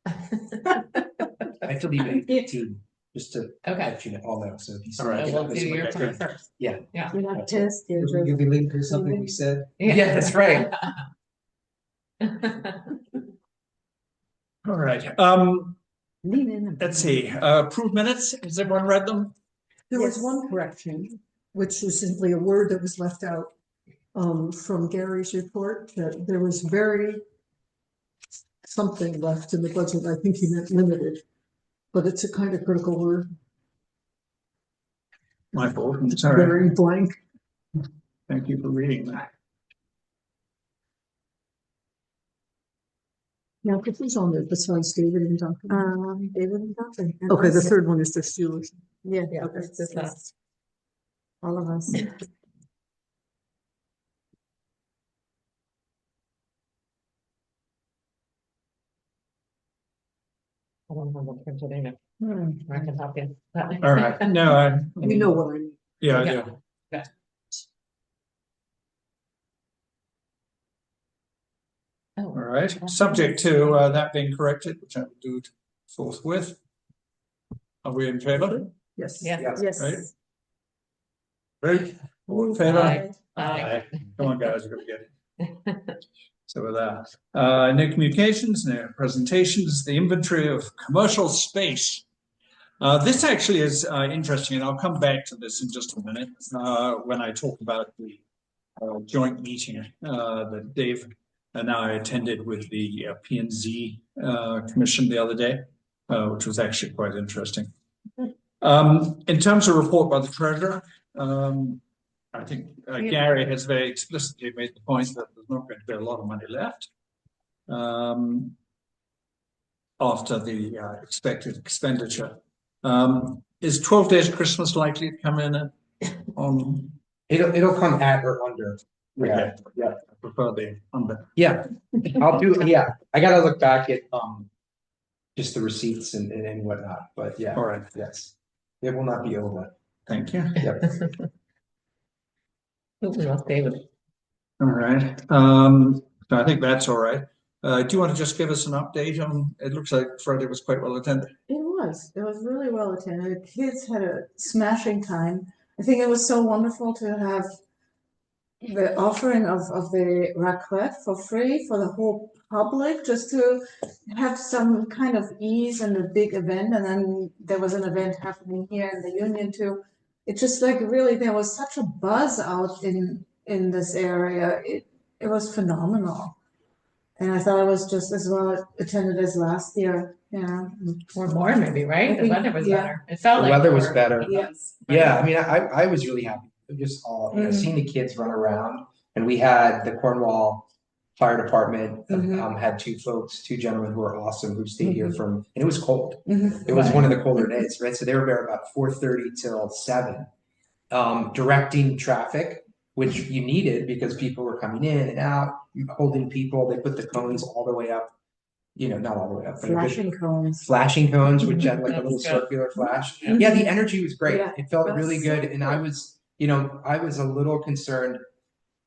I have to leave at 18 just to let you all know. So if you All right, we'll do your part first. Yeah. We're not pissed. You'll be late for something we said. Yeah, that's right. All right. Let's see. Approved minutes. Has everyone read them? There was one correction, which was simply a word that was left out from Gary's report, that there was very something left in the budget. I think he meant limited, but it's a kind of critical word. My fault. It's Sorry. very blank. Thank you for reading that. Now, if who's on there besides David and Duncan? David and Duncan. Okay, the third one is the Steelers. Yeah, Okay. it's just us. All of us. I don't have a printed in it. I can help you. All right. No, You know what I mean. yeah, I Yeah. do. Yeah. Oh, All right. Subject to that being corrected, which I will do forthwith. Are we in favor? Yes. yeah. Yes. Right. Right. All in favor? Aye. Aye. Come on, guys, we're gonna get it. So with that, no communications, no presentations, the inventory of commercial space. This actually is interesting, and I'll come back to this in just a minute when I talk about the joint meeting that Dave and I attended with the P&Z Commission the other day, which was actually quite interesting. In terms of report by the treasurer, I think Gary has very explicitly made the point that there's not going to be a lot of money left after the expected expenditure. Is 12 days Christmas likely to come in on? It'll come at or under. Yeah. Okay. Yeah. I prefer the under. Yeah. I'll do. Yeah. I gotta look back at just the receipts and whatnot. But yeah. All right. Yes. It will not be over. Thank you. Yep. David. All right. So I think that's all right. Do you want to just give us an update on? It looks like Friday was quite well attended. It was really well attended. The kids had a smashing time. I think it was so wonderful to have the offering of the raclette for free for the whole public, just to have some kind of ease in the big event. And then there was an event happening here in the Union too. It's just like really there was such a buzz out in this area. It was phenomenal. And I thought it was just as well attended as last year. Yeah. Or more maybe, right? The weather was Yeah. better. It felt The like weather was better. Yes. Yeah. I mean, I was really happy. Just all seeing the kids run around, and we had the Cornwall Fire Department had two gentlemen who were awesome who stayed here and it was cold. It was one of the colder days, right? So they were there about 4:30 till 7, directing traffic, which you needed because people were coming in and out, holding people. They put the cones all the way up, not all the way up, but flashing cones, which had like a little circular flash. Yeah, the energy was great. Yeah, it felt really so good, and I was a little concerned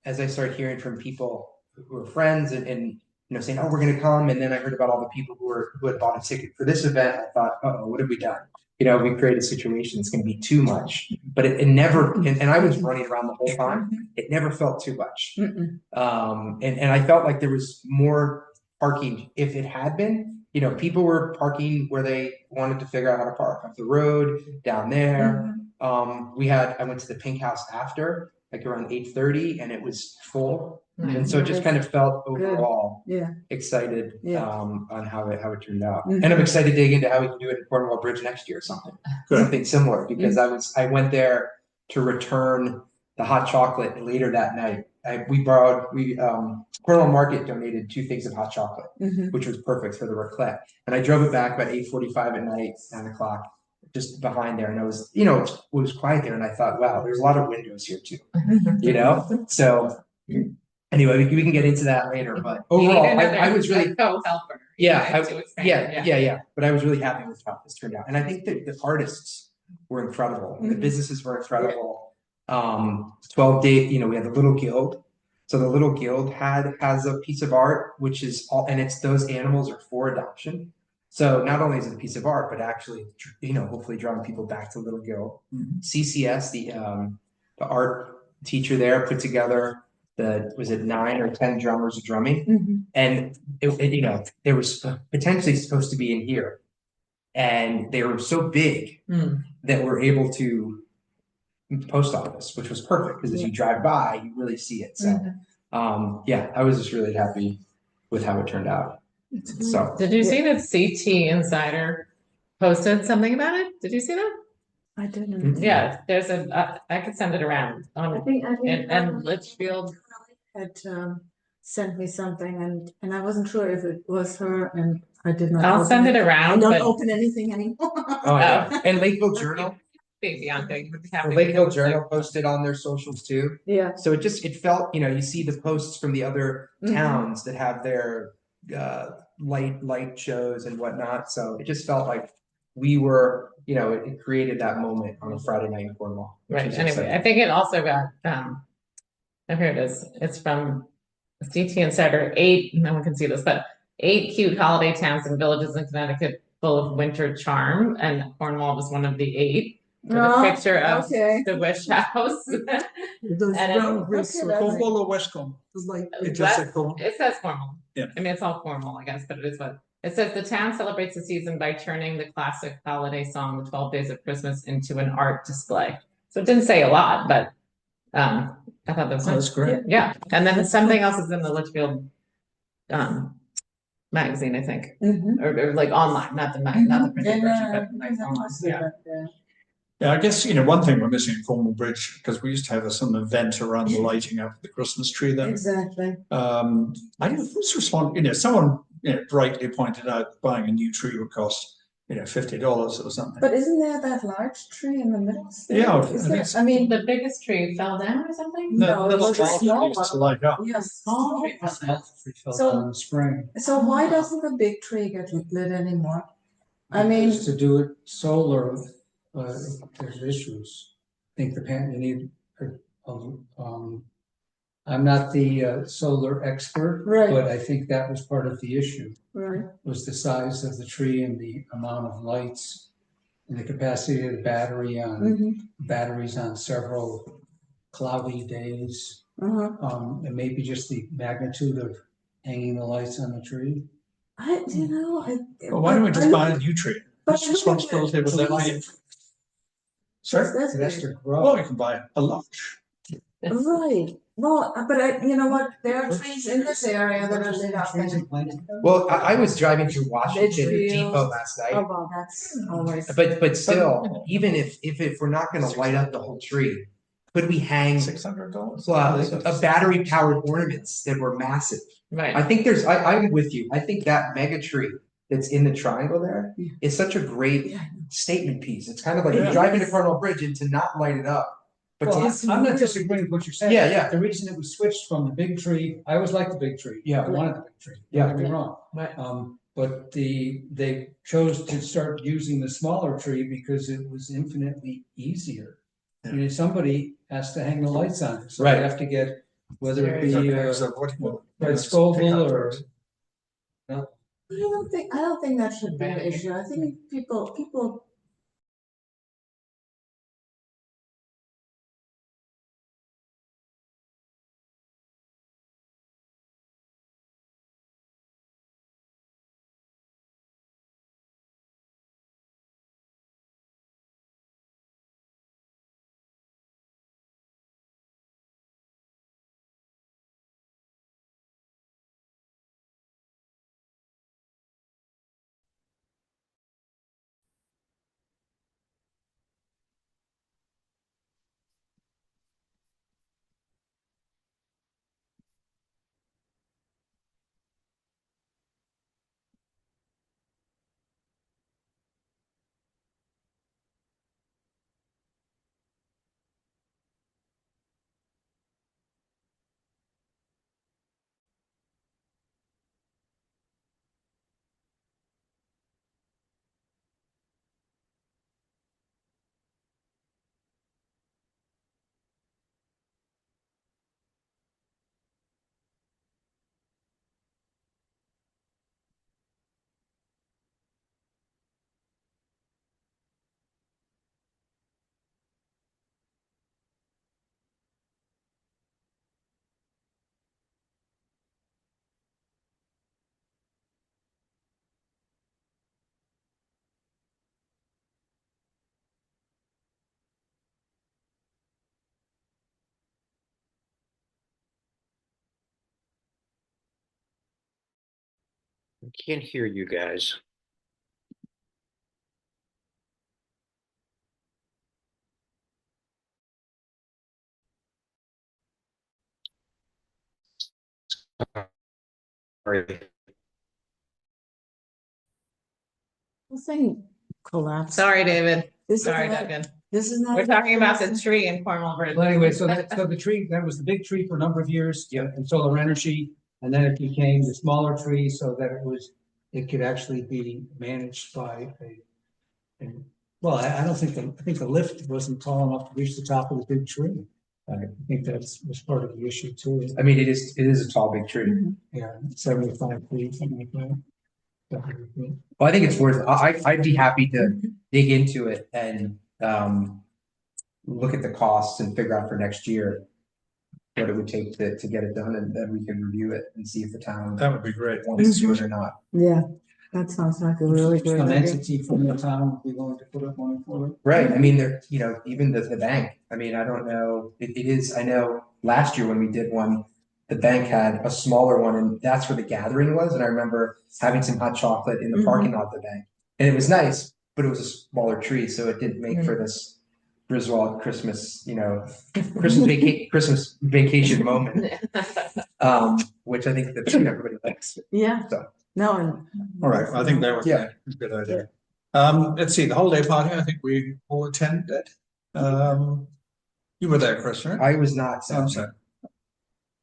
as I started hearing from people who were friends and saying, "Oh, we're going to come," and then I heard about all the people who had bought a ticket for this event. I thought, "Oh, what have we done?" We created a situation that's going to be too much, but it never. And I was running around the whole time. It never felt too much, and I felt like there was more parking. If it had been, people were parking where they wanted to figure out how to park off the road down there. I went to the Pink House after, like around 8:30, and it was full. And so it just kind of felt overall excited on how it turned out. And I'm excited to dig into how we can do it in Cornwall Bridge next year or something similar, because I went there to return the hot chocolate later that night. Cornwall Market donated 2 things of hot chocolate, which was perfect for the raclette. And I drove it back about 8:45 at night, 9 o'clock, just behind there. And I was, it was quiet there. And I thought, wow, there's a lot of windows here too, So anyway, we can get into that later. But overall, I was really co-helper. Yeah. But I was really happy with how this turned out. And I think that the artists were incredible. The businesses were incredible. 12 days, we had the Little Guild. So the Little Guild has a piece of art, which is all, and it's those animals are for adoption. So not only is it a piece of art, but actually, hopefully drawing people back to Little Gill. Mhm. CCS, the art teacher there put together was it 9 or 10 drummers drumming, Mhm. and they were potentially supposed to be in here, and they were so big that we're able to post office, which was perfect because as you drive by, you really see it. So, yeah, I was just really happy with how it turned out. So, Did you see that CT Insider posted something about it? Did you see that? I didn't. Mhm. Yeah, there's I could send it around I on, think and Litchfield. had sent me something, and I wasn't sure if it was her, and I did not. I'll open send it I around, don't but open anything anymore. oh yeah, and Lakeville Journal, Bianca, you would be happy. the Lakeville Journal posted on their socials too. Yeah. So it felt, you see the posts from the other towns that have their light shows and whatnot. So it just felt like we were, it created that moment on a Friday night in Cornwall. Which Right, was anyway, exciting. I think it also got, oh, here it is, it's from CT Insider, 8, no one can see this, but 8 cute holiday towns and villages in Connecticut full of winter charm, and Cornwall was one of the 8. With a picture of okay. the wish house. Those And round bricks okay, are that's- Cornwall or West Cornwall? the light. It just said Cornwall. It says Cornwall. Yeah. I mean, it's all Cornwall, I guess, but it is what, it says the town celebrates the season by turning the classic holiday song, The 12 Days of Christmas, into an art display. So it didn't say a lot, but, I thought that was Oh, nice. that's great. Yeah, and then something else is in the Litchfield, magazine, I think, Mhm. or like online, not the not the printed And, version, but like I online, see yeah. that, Yeah, I guess, one thing we're missing in Cornwall Bridge, because we used to have some event around the lighting up the Christmas tree there. Exactly. I don't know who's responding, someone, brightly pointed out buying a new tree would cost, $50 or something. But isn't there that large tree in the middle? still? Yeah, Is I there? think I mean, The biggest tree fell down or something? No, it was a small trees to one. light up. Yes. Small tree fell down. So- in the spring. So why doesn't the big tree get lit anymore? I mean, Because to do it solar, there's issues. I think you need, I'm not the solar expert. Right. But I think that was part of the issue, right, was the size of the tree and the amount of lights and the capacity of the battery on, batteries on several cloudy days. And maybe just the magnitude of hanging the lights on the tree. Well, why don't we just buy a new tree? But Whose responsibility would that be? Sorry? That's It has to big. grow. Well, we can buy a large. Right, well, but you know what, there are trees in this area that are lit up. Trees and plants. Well, I was driving through Washington Litchfield. Depot last night. Oh, well, that's always. But still, even if we're not gonna light up the whole tree, could we hang $600. a battery powered ornaments that were massive? I Right, think I'm with you. I think that mega tree that's in the triangle there is such a great Yeah. statement piece. It's kind of like you Yeah. drive into Cornwall Bridge and to not light it up. But Well, to- I'm not disagreeing with what you're saying. Yeah, yeah. The reason it was switched from the big tree, I always liked the big tree. Yeah. I wanted the big tree, Yeah. don't get me wrong. right. But they chose to start using the smaller tree because it was infinitely easier. Somebody has to hang the lights on it, so they Right. have to get, whether it be, Red Red Scoville or. I don't think that should be an issue. I think people I can't hear you guys. Sorry. The thing collapsed. Sorry, David. This is Sorry, not- Duncan. This is not. We're talking about the tree in Cornwall Bridge. Well, anyway, so the tree, that was the big tree for a number of years, yeah, and solar energy. And then it became the smaller tree so that it could actually be managed by well, I don't think, I think the lift wasn't tall enough to reach the top of the big tree. I think that was part of the issue too. I mean, it is a tall, big tree. Yeah, 75 feet, something like that. Well, I think it's worth, I'd be happy to dig into it and, look at the costs and figure out for next year what it would take to get it done, and then we can review it and see if the town That would be great. wants to do it or not. Yeah, that sounds like a really great Some idea. entity from the town would be willing to put up money for it. Right, I mean, there, even the bank, I mean, I don't know, it is, I know last year when we did one, the bank had a smaller one, and that's where the gathering was, and I remember having some hot chocolate in the parking lot of the bank. And it was nice, but it was a smaller tree, so it didn't make for this Griswold Christmas, Christmas vacation moment. Which I think that everybody likes. Yeah, So. no, and. All right, I think that was Yeah. a good idea. Let's see, the holiday party, I think we all attended. You were there, Chris, right? I was not, I'm sorry.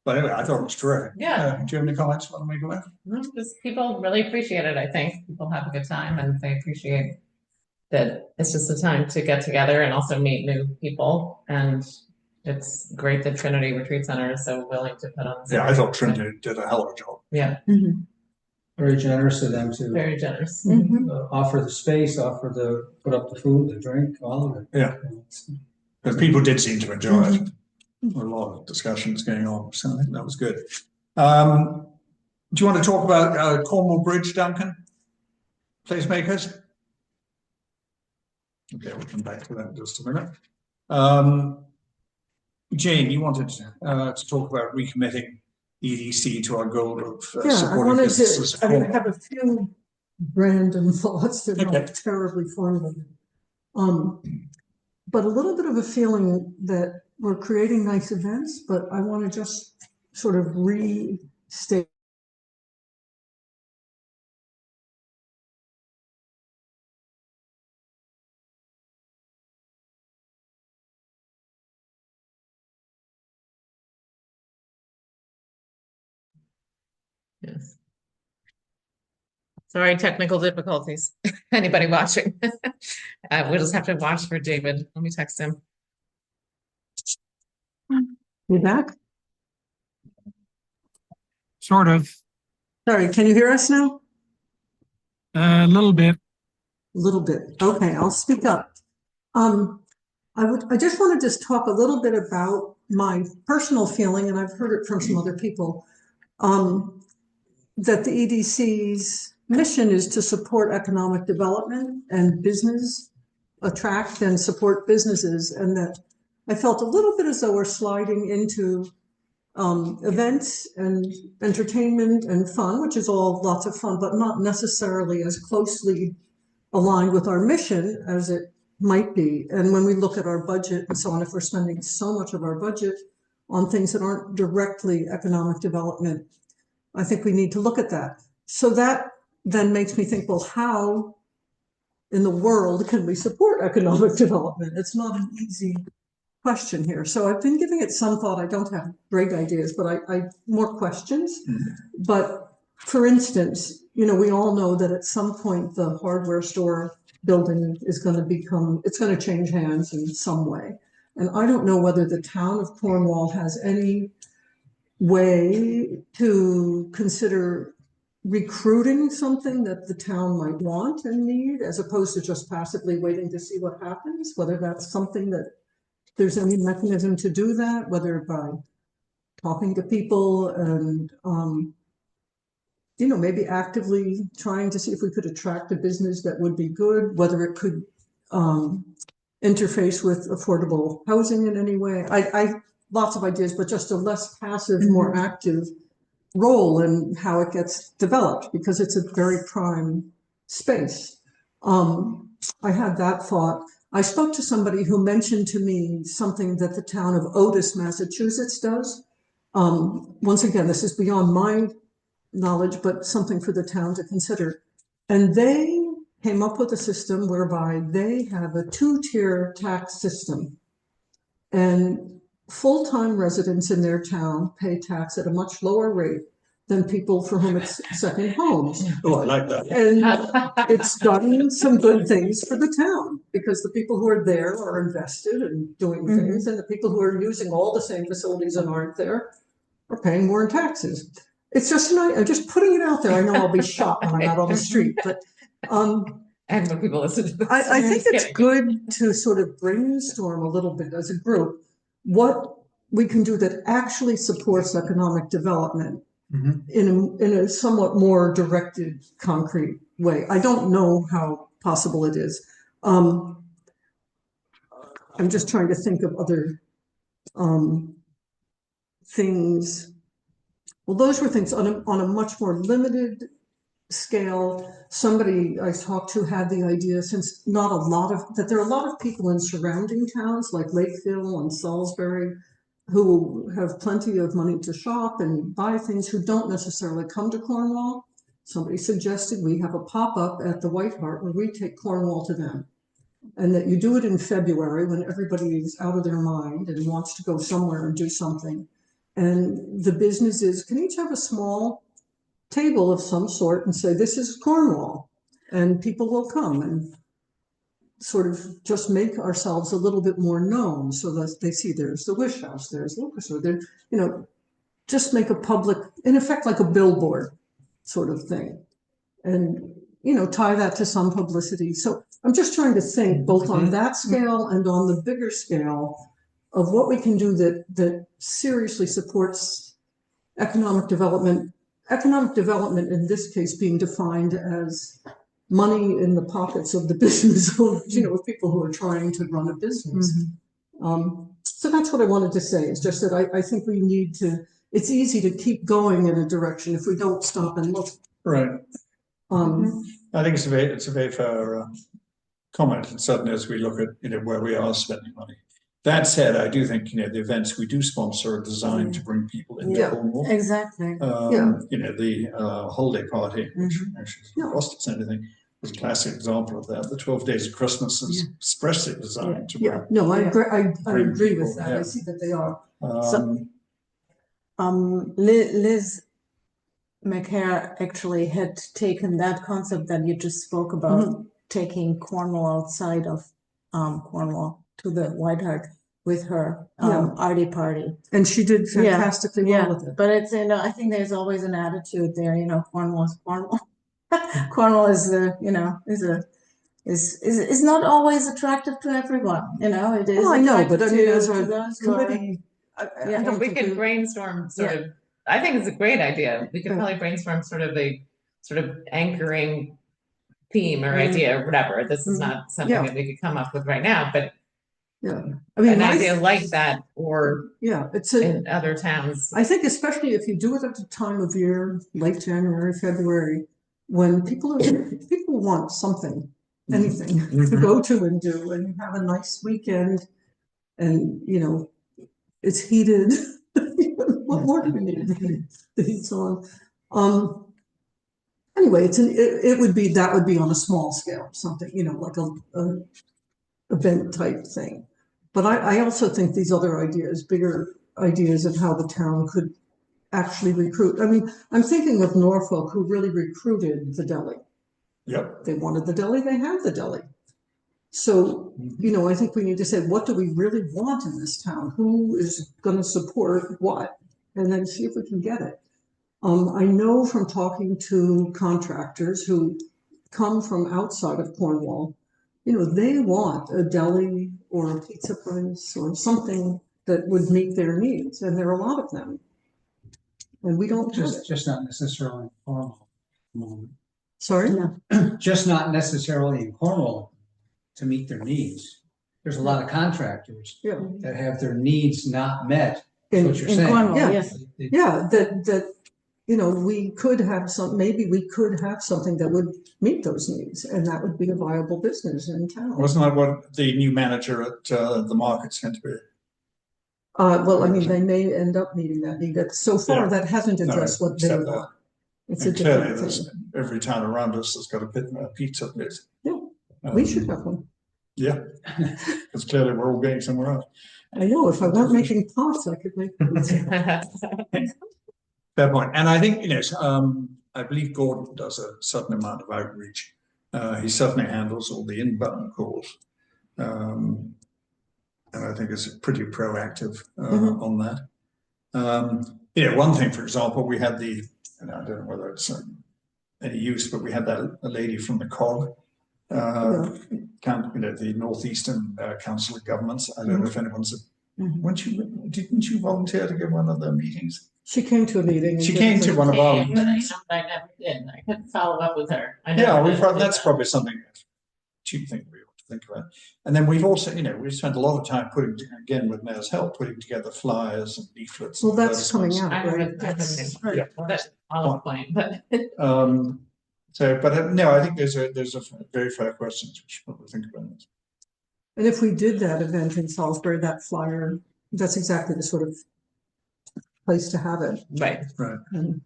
But anyway, I thought it was terrific. Yeah. Do you have any comments you want to make about it? No, just people really appreciate it, I think. People have a good time and they appreciate that it's just a time to get together and also meet new people. And it's great that Trinity Retreat Center is so willing to put on this. Yeah, I thought Trinity did a hell of a job. Yeah, Very generous of them to very generous. Mhm. offer the space, put up the food, the drink, all of it. Yeah. Because people did seem to enjoy it. A lot of discussions going on, so I think that was good. Do you want to talk about Cornwall Bridge, Duncan? Placemakers? Okay, we'll come back to that in just a minute. Jane, you wanted to talk about recommitting EDC to our goal of Yeah, I supporting wanted businesses. to, I mean, I have a few random thoughts that Okay. aren't terribly formulated. But a little bit of a feeling that we're creating nice events, but I want to just sort of restate. Yes. Sorry, technical difficulties. Anybody watching? We'll just have to watch for David. Let me text him. You back? Sort of, Sorry, can you hear us now? a little bit. A little bit. Okay, I'll speak up. I just want to just talk a little bit about my personal feeling, and I've heard it from some other people, that the EDC's mission is to support economic development and business, attract and support businesses, and that I felt a little bit as though we're sliding into events and entertainment and fun, which is all lots of fun, but not necessarily as closely aligned with our mission as it might be. And when we look at our budget and so on, if we're spending so much of our budget on things that aren't directly economic development, I think we need to look at that. So that then makes me think, well, how in the world can we support economic development? It's not an easy question here. So I've been giving it some thought. I don't have great ideas, but I more questions. But for instance, we all know that at some point the hardware store building is going to it's going to change hands in some way. And I don't know whether the town of Cornwall has any way to consider recruiting something that the town might want and need, as opposed to just passively waiting to see what happens, whether that's something that there's any mechanism to do that, whether by talking to people and, maybe actively trying to see if we could attract a business that would be good, whether it could interface with affordable housing in any way. I lots of ideas, but just a less passive, more active role in how it gets developed because it's a very prime space. I had that thought. I spoke to somebody who mentioned to me something that the town of Otis, Massachusetts does. Once again, this is beyond my knowledge, but something for the town to consider. And they came up with a system whereby they have a 2-tier tax system. And full-time residents in their town pay tax at a much lower rate than people for whom it's second homes. Oh, I like that. And it's done some good things for the town because the people who are there are invested and doing things, and the people who are using all the same facilities and aren't there are paying more in taxes. It's just I'm just putting it out there. I know I'll be shot when I'm out on the street, but And when people listen to this, I think just it's kidding. good to sort of brainstorm a little bit as a group what we can do that actually supports economic development in a somewhat more directed, concrete way. I don't know how possible it is. I'm just trying to think of other things. Well, those were things on a much more limited scale. Somebody I talked to had the idea, since there are a lot of people in surrounding towns like Lakeville and Salisbury who have plenty of money to shop and buy things who don't necessarily come to Cornwall. Somebody suggested we have a pop-up at the White Hart where we take Cornwall to them, and that you do it in February when everybody is out of their mind and wants to go somewhere and do something. And the businesses can each have a small table of some sort and say, this is Cornwall, and people will come and sort of just make ourselves a little bit more known so that they see there's the Wish House, there's Lucas, or there, just make a public, in effect, like a billboard sort of thing. And, tie that to some publicity. So I'm just trying to think both on that scale and on the bigger scale of what we can do that seriously supports economic development. Economic development in this case being defined as money in the pockets of the business owners, of people who are trying to run a business. So that's what I wanted to say. It's just that I think we need to, it's easy to keep going in a direction if we don't stop and look. Right. I think it's a very fair comment, and certainly as we look at where we are spending money. That said, I do think the events we do sponsor are designed to bring people into Cornwall. Exactly. The holiday party, which actually doesn't cost us anything, is a classic example of that. The 12 Days of Christmas is expressly designed to bring. No, I agree people, with that. I see that they are. Liz McCare actually had taken that concept that you just spoke about, taking Cornwall outside of Cornwall to the White Hart with her arty party. And she did fantastically well with it. But it's, I think there's always an attitude there, Cornwall's Cornwall. Cornwall is is not always attractive to everyone, it is. Well, I know, but I mean, as to a those who are- committee, I don't We think could brainstorm I think it's a great idea. We could probably brainstorm sort of anchoring theme or idea or whatever. This is not something that we could come up with right now, but I mean, an idea like that, or it's in other towns. I think especially if you do it at the time of year, late January, February, when people want something, anything to go to and do, and you have a nice weekend, and it's heated. What more do we need? The heat's on. Anyway, that would be on a small scale, something like a event type thing. But I also think these other ideas, bigger ideas of how the town could actually recruit. I mean, I'm thinking of Norfolk, who really recruited the deli. Yep. They wanted the deli, they have the deli. So, I think we need to say, what do we really want in this town? Who is going to support what? And then see if we can get it. I know from talking to contractors who come from outside of Cornwall, they want a deli or a pizza place or something that would meet their needs. And there are a lot of them. And we don't just not necessarily in Cornwall. Sorry? No. Just not necessarily in Cornwall to meet their needs. There's a lot of contractors that have their needs not met. That's what you're saying. Cornwall, Yeah. yes. Yeah, that we could have maybe we could have something that would meet those needs, and that would be a viable business in town. Wasn't that what the new manager at the market's going to be? Well, I mean, they may end up meeting that need. So far, Yeah. that hasn't addressed what they except that. want. It's a And clearly, different there's thing. every town around us has got a pizza place. Yeah, we should have one. Yeah, because clearly we're all going somewhere else. I know, if I weren't making pots, I could make pizza. Fair point. And I think, I believe Gordon does a certain amount of outreach. He certainly handles all the inbound calls. And I think is pretty proactive on that. One thing, for example, we had I don't know whether it's any use, but we had a lady from the COG, the Northeastern Council of Governments. I don't know if anyone's. Didn't you volunteer to give one of their meetings? She came to a meeting. She came to one of our meetings. I never did. I couldn't follow up with her. That's probably something cheap thing we ought to think about. And then we've also, we've spent a lot of time with Mayor's help, putting together flyers and leaflets. Well, that's coming out, I right? haven't, that's all point, but. No, I think there's a very fair question. We should probably think about this. And if we did that event in Salisbury, that flyer, that's exactly the sort of place to have it. Right. And,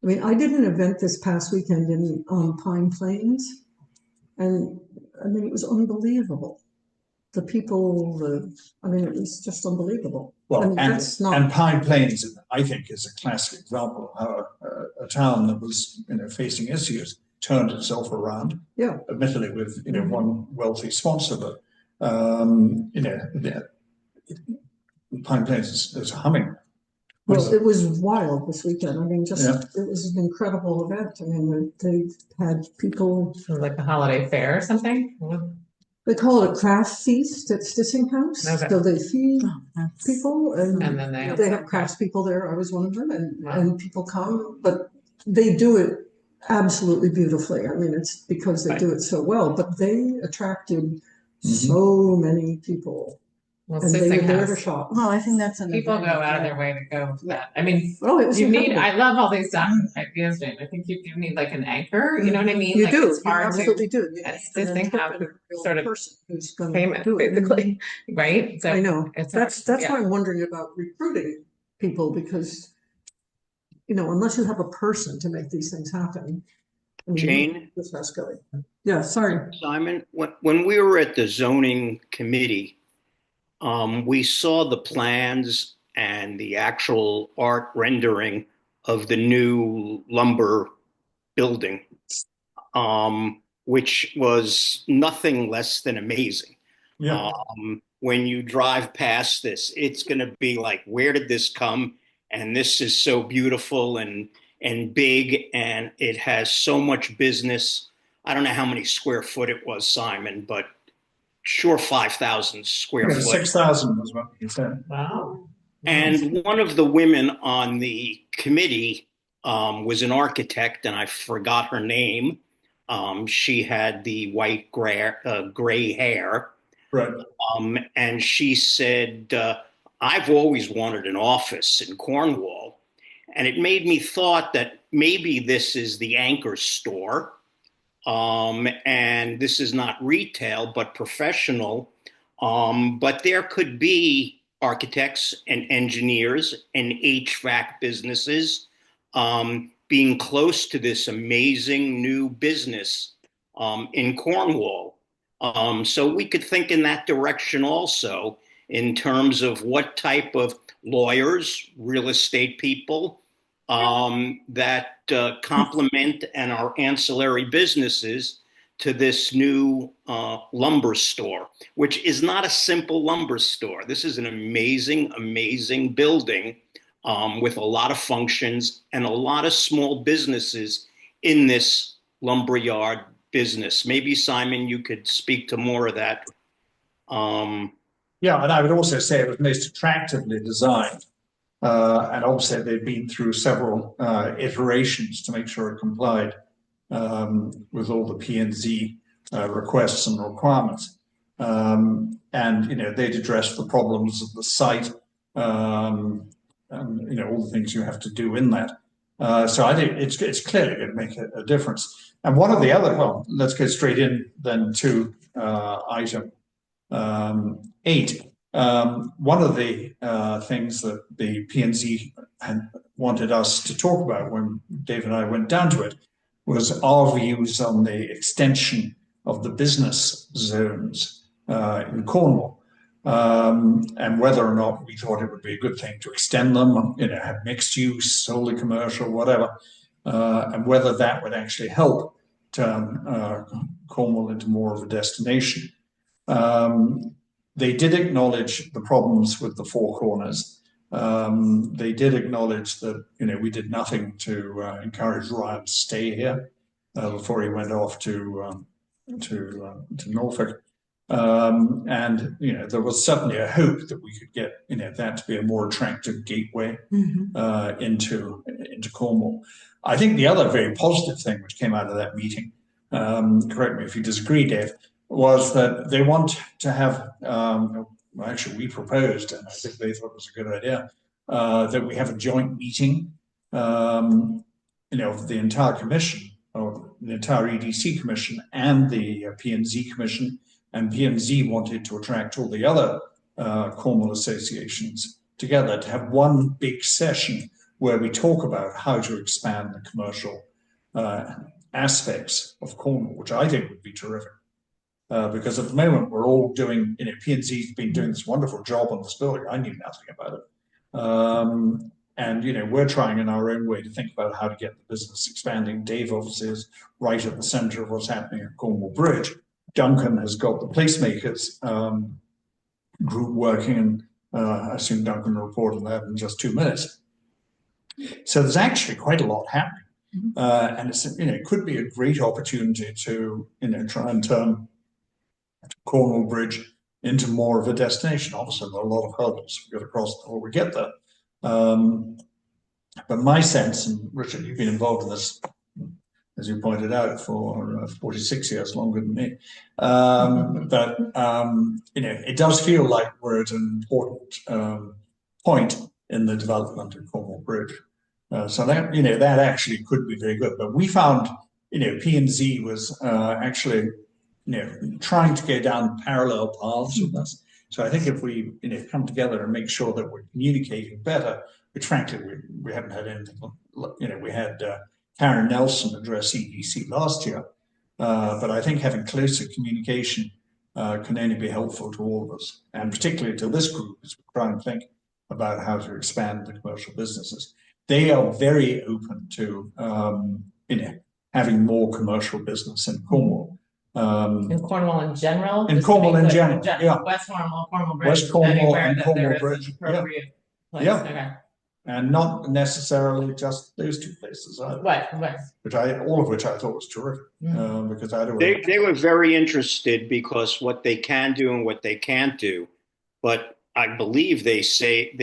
I mean, I did an event this past weekend in Pine Plains, and I mean, it was unbelievable. The people, it was just unbelievable. Well, and Pine Plains, I think, is a classic example of how a town that was, facing issues turned itself around. Yeah. Admittedly, with one wealthy sponsor, but Pine Plains is humming. Well, it was wild this weekend. I mean, it was an incredible event. I mean, they had people like the holiday fair or something. They call it a craft feast at Stitching House. Okay. So they feed people, and then they have craftspeople there. I was one of them, and people come, but they do it absolutely beautifully. I mean, it's because they do it so well, but they attracted so many people. Well, and they were there to shop. Well, I think that's people go out of their way to go for that. I mean, it was incredible. I love all these ideas, Jane. I think you do need like an anchor. You know what I mean? You like do. It's hard you absolutely to. do. This thing have sort of person who's going famous, to do it. basically, right? So I know. That's why yeah. I'm wondering about recruiting people, because unless you have a person to make these things happen. I mean, Jane? this has going. Yeah, sorry. Simon, when we were at the zoning committee, we saw the plans and the actual art rendering of the new lumber building, which was nothing less than amazing. Yeah. When you drive past this, it's going to be like, where did this come? And this is so beautiful and big, and it has so much business. I don't know how many square foot it was, Simon, but sure 5,000 square foot. 6,000 was what you said. Wow. And one of the women on the committee was an architect, and I forgot her name. She had the white gray hair. Right. And she said, I've always wanted an office in Cornwall. And it made me thought that maybe this is the anchor store. And this is not retail, but professional. But there could be architects and engineers and HVAC businesses being close to this amazing new business in Cornwall. So we could think in that direction also, in terms of what type of lawyers, real estate people that complement and are ancillary businesses to this new lumber store, which is not a simple lumber store. This is an amazing, amazing building with a lot of functions and a lot of small businesses in this lumberyard business. Maybe, Simon, you could speak to more of that. Yeah, and I would also say it was most attractively designed. And obviously they've been through several iterations to make sure it complied with all the P&Z requests and requirements. And, they'd addressed the problems of the site all the things you have to do in that. So I think it's clearly going to make a difference. And one of the other, well, let's get straight in then to item 8. One of the things that the P&Z had wanted us to talk about when Dave and I went down to it was our views on the extension of the business zones in Cornwall, and whether or not we thought it would be a good thing to extend them, have mixed use, solely commercial, whatever, and whether that would actually help turn Cornwall into more of a destination. They did acknowledge the problems with the Four Corners. They did acknowledge that we did nothing to encourage Ryan to stay here before he went off to Norfolk, and there was certainly a hope that we could get that to be a more attractive gateway into Cornwall. I think the other very positive thing which came out of that meeting, correct me if you disagree, Dave, was that they want to have, well, actually we proposed, and I think they thought it was a good idea, that we have a joint meeting, of the entire commission, or the entire EDC commission and the P&Z commission, and P&Z wanted to attract all the other Cornwall associations together to have one big session where we talk about how to expand the commercial aspects of Cornwall, which I think would be terrific. Because at the moment we're all doing, P&Z's been doing this wonderful job on this building. I knew nothing about it. And we're trying in our own way to think about how to get the business expanding. Dave obviously is right at the center of what's happening at Cornwall Bridge. Duncan has got the placemakers group working, and I assume Duncan will report on that in just 2 minutes. So there's actually quite a lot happening. And it's, it could be a great opportunity to, try and turn Cornwall Bridge into more of a destination. Obviously, there are a lot of hurdles we got to cross before we get there. But my sense, and Richard, you've been involved in this, as you pointed out, for 46 years, longer than me, that it does feel like we're at an important point in the development of Cornwall Bridge. So that that actually could be very good. But we found P&Z was actually trying to go down parallel paths with us. So I think if we come together and make sure that we're communicating better, which frankly we haven't had anything. We had Karen Nelson address EDC last year, but I think having closer communication can only be helpful to all of us, and particularly to this group as we try and think about how to expand the commercial businesses. They are very open to having more commercial business in Cornwall. In Cornwall in general? In Cornwall in general, yeah. West Cornwall, Cornwall Bridge. West Cornwall anywhere and that Cornwall there is Bridge, an appropriate place. Yeah. Okay. And not necessarily just those two places either. Right. All of which I thought was terrific. Because they were very interested because what they can do and what they can't do. But I believe they said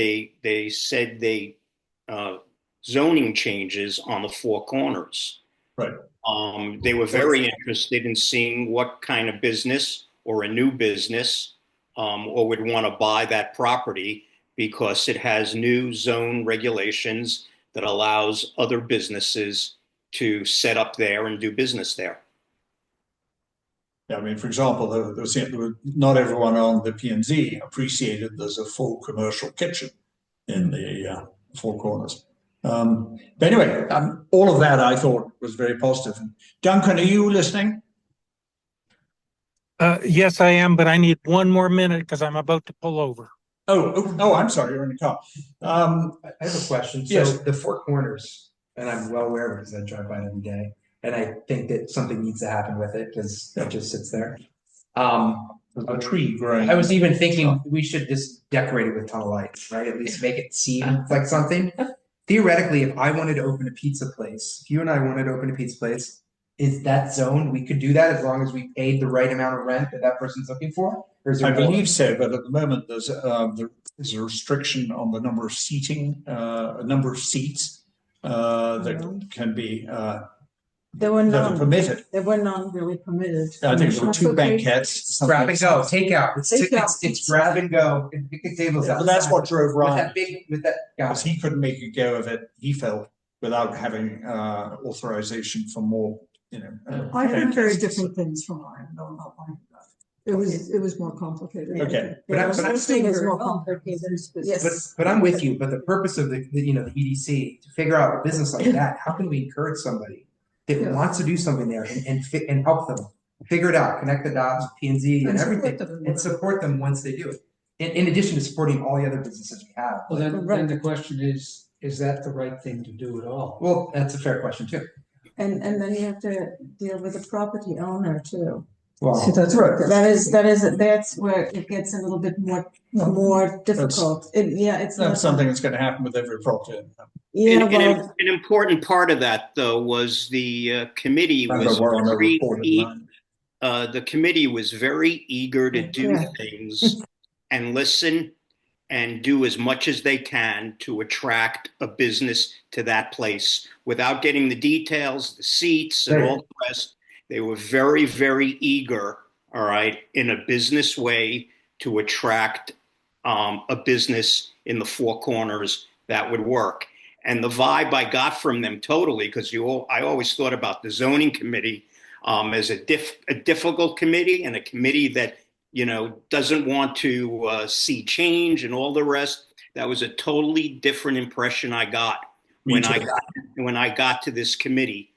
zoning changes on the Four Corners. Right. They were very interested in seeing what kind of business or a new business or would want to buy that property, because it has new zone regulations that allows other businesses to set up there and do business there. Yeah, I mean, for example, not everyone on the P&Z appreciated there's a full commercial kitchen in the Four Corners. But anyway, all of that I thought was very positive. Duncan, are you listening? Yes, I am, but I need 1 more minute because I'm about to pull over. Oh, I'm sorry, you're in the car. I have a question. So Yes. the Four Corners, and I'm well aware of it because I drive by it every day, and I think that something needs to happen with it because it just sits there. A tree growing. I was even thinking we should just decorate it with tunnel lights, right? At least make it seem like something. Theoretically, if I wanted to open a pizza place, if you and I wanted to open a pizza place, is that zone? We could do that as long as we paid the right amount of rent that person's looking for? Or is there I more? believe so, but at the moment there's a restriction on the number of seating, number of seats that can be There were that are none, permitted. there were none really permitted. I think there were two That's okay. banquettes. Grab and go, takeout. Takeout. It's grab and go. And picnic tables But that's what drove With Ryan, that big, with that, because guy. he couldn't make a go of it, he felt, without having authorization for more, I heard very different things from Ryan, though, about mine. It was more complicated. Okay. But I'm Everything is very more well. complicated. But, Yes. but I'm with you, but the purpose of the EDC, to figure out a business like that, how can we encourage somebody that Yeah. wants to do something there and help them figure it out, connect the dots with P&Z and And support everything, them in and support them once they do it. In addition to supporting all the other businesses we have. Well, then the question is that the right thing to do at all? Well, that's a fair question too. And then you have to deal with the property owner too. Well, That's right. That's where it gets a little bit more difficult. It's not that's something that's going to happen with every project. Yeah, An well, important part of that, though, was the committee was We're on a very, recorded line. the committee was very eager to do Correct. things and listen and do as much as they can to attract a business to that place without getting the details, the seats, and all the rest. They were very, very eager, all right, in a business way to attract a business in the Four Corners that would work. And the vibe I got from them totally, because I always thought about the zoning committee as a difficult committee and a committee that, doesn't want to see change and all the rest. That was a totally different impression I got when I got to this committee.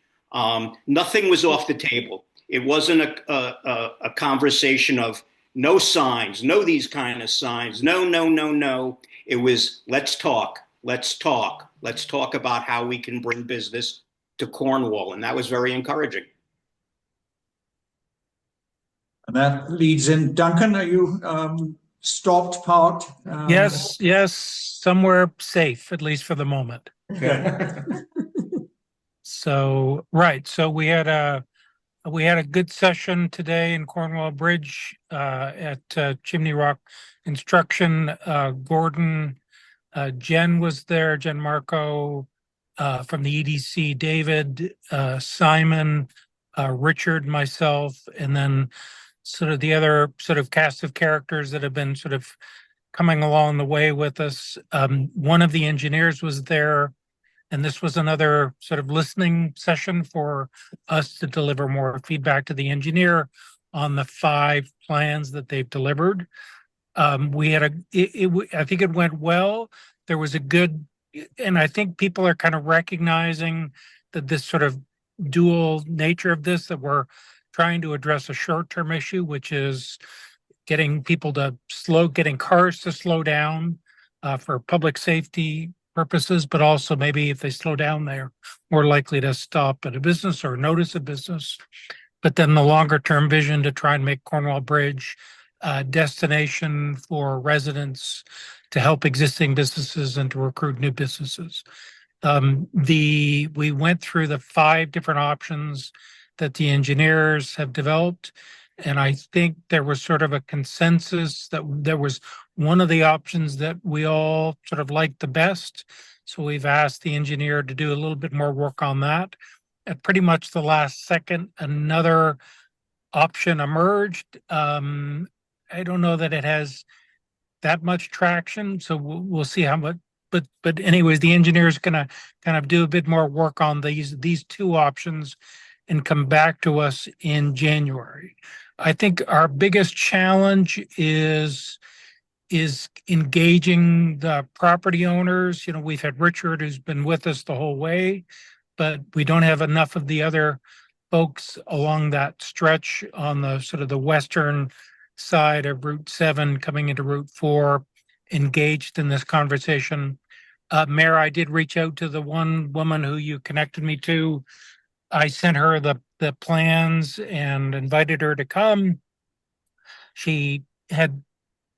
Nothing was off the table. It wasn't a conversation of no signs, no these kind of signs, no. It was let's talk about how we can bring business to Cornwall, and that was very encouraging. And that leads in, Duncan, are you stopped, parked? Yes, somewhere safe, at least for the moment. So, right. So we had a good session today in Cornwall Bridge at Chimney Rock Instruction. Gordon, Jen was there, Jen Marco from the EDC, David, Simon, Richard, myself, and then sort of the other sort of cast of characters that have been sort of coming along the way with us. One of the engineers was there, and this was another sort of listening session for us to deliver more feedback to the engineer on the 5 plans that they've delivered. We had I think it went well. There was a good, and I think people are kind of recognizing that this sort of dual nature of this, that we're trying to address a short-term issue, which is getting cars to slow down for public safety purposes, but also maybe if they slow down, they're more likely to stop at a business or notice a business. But then the longer-term vision to try and make Cornwall Bridge a destination for residents, to help existing businesses and to recruit new businesses. We went through the 5 different options that the engineers have developed, and I think there was sort of a consensus that there was one of the options that we all sort of liked the best. So we've asked the engineer to do a little bit more work on that. At pretty much the last second, another option emerged. I don't know that it has that much traction, so we'll see how much. But anyways, the engineer is going to kind of do a bit more work on these 2 options and come back to us in January. I think our biggest challenge is engaging the property owners. We've had Richard, who's been with us the whole way, but we don't have enough of the other folks along that stretch on the sort of the western side of Route 7 coming into Route 4 engaged in this conversation. Mayor, I did reach out to the one woman who you connected me to. I sent her the plans and invited her to come. She had,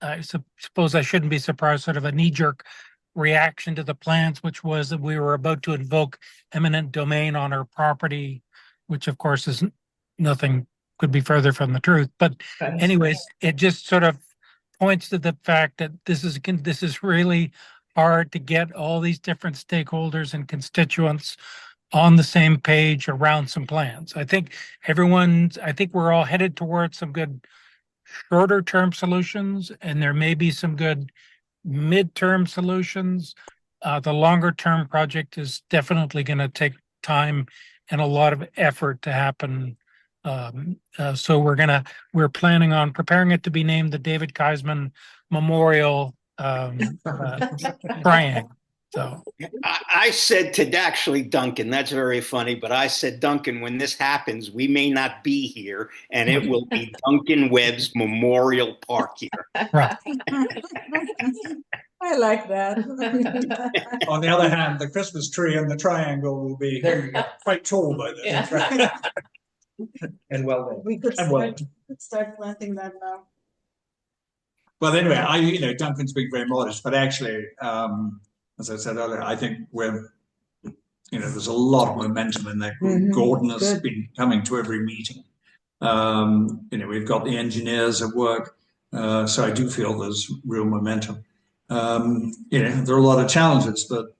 I suppose I shouldn't be surprised, sort of a knee-jerk reaction to the plans, which was that we were about to invoke eminent domain on her property, which of course is nothing could be further from the truth. But anyways, it just sort of points to the fact that this is really hard to get all these different stakeholders and constituents on the same page around some plans. I think we're all headed towards some good shorter term solutions, and there may be some good midterm solutions. The longer term project is definitely going to take time and a lot of effort to happen. So we're planning on preparing it to be named the David Kaisman Memorial Triangle. So I said to actually Duncan, that's very funny, but I said, Duncan, when this happens, we may not be here, and it will be Duncan Webb's Memorial Park here. right. I like that. On the other hand, the Christmas tree and the triangle will be There you go. quite tall by then. Yeah. And well done. We could And well, start planting that now. well, anyway, Duncan's being very modest, but actually, as I said earlier, I think there's a lot of momentum in that group. Gordon has been coming to every meeting. We've got the engineers at work, so I do feel there's real momentum. There are a lot of challenges, but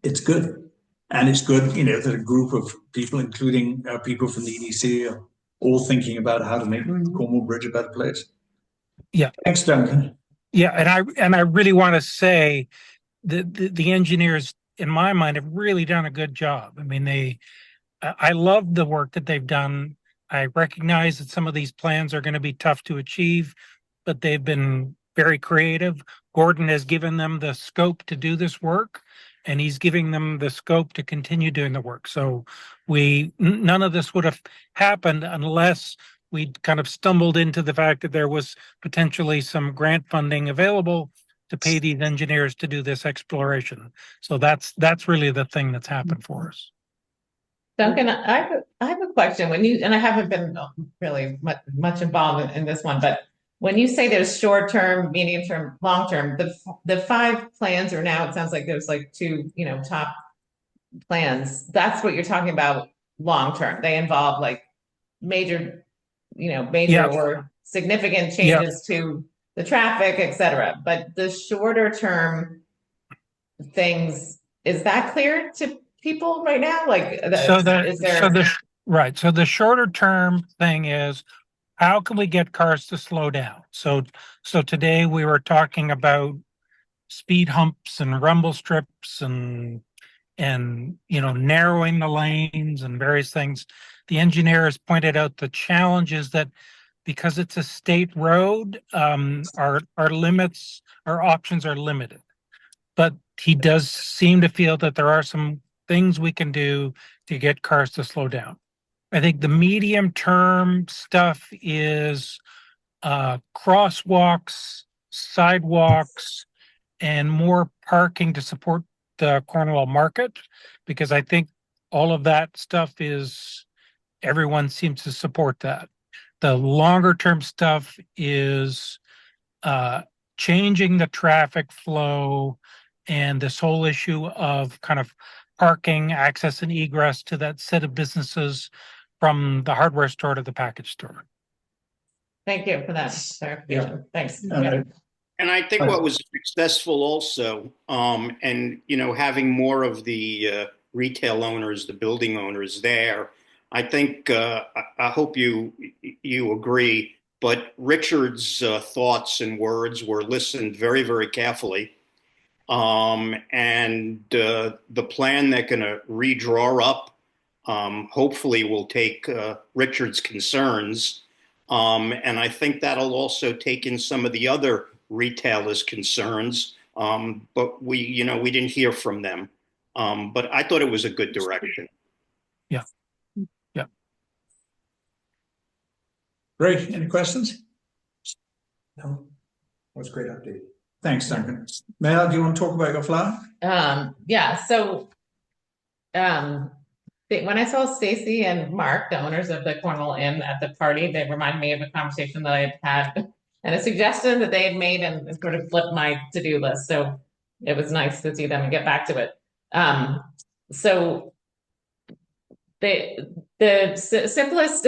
it's good. And it's good, that a group of people, including people from the EDC, are all thinking about how to make Cornwall Bridge a better place. Yeah. Thanks, Duncan. Yeah, and I really want to say that the engineers, in my mind, have really done a good job. I mean, I love the work that they've done. I recognize that some of these plans are going to be tough to achieve, but they've been very creative. Gordon has given them the scope to do this work, and he's giving them the scope to continue doing the work. So none of this would have happened unless we'd kind of stumbled into the fact that there was potentially some grant funding available to pay these engineers to do this exploration. So that's really the thing that's happened for us. Duncan, I have a question. And I haven't been really much involved in this one, but when you say there's short term, medium term, long term, the 5 plans are now, it sounds like there's like 2, top plans. That's what you're talking about long term. They involve like major or significant changes to the traffic, et cetera. But the shorter term things, is that clear to people right now? Like, So the shorter term thing is, how can we get cars to slow down? So today we were talking about speed humps and rumble strips and narrowing the lanes and various things. The engineers pointed out the challenge is that because it's a state road, our options are limited. But he does seem to feel that there are some things we can do to get cars to slow down. I think the medium term stuff is crosswalks, sidewalks, and more parking to support the Cornwall market, because I think all of that stuff everyone seems to support that. The longer term stuff is changing the traffic flow and this whole issue of kind of parking, access and egress to that set of businesses from the hardware store to the package store. Thank you for that clarification. Yeah. Thanks. And I think what was successful also, having more of the retail owners, the building owners there, I think, I hope you agree, but Richard's thoughts and words were listened very, very carefully. And the plan they're going to redraw up, hopefully will take Richard's concerns. And I think that'll also take in some of the other retailers' concerns. But we didn't hear from them. But I thought it was a good direction. Yeah. Yeah. Great. Any questions? No, that was a great update. Thanks, Duncan. Mel, do you want to talk about your flower? Yeah. So, when I saw Stacy and Mark, the owners of the Cornwall Inn, at the party, they reminded me of a conversation that I had and a suggestion that they had made, and it sort of flipped my to-do list. So it was nice to see them and get back to it. So the simplest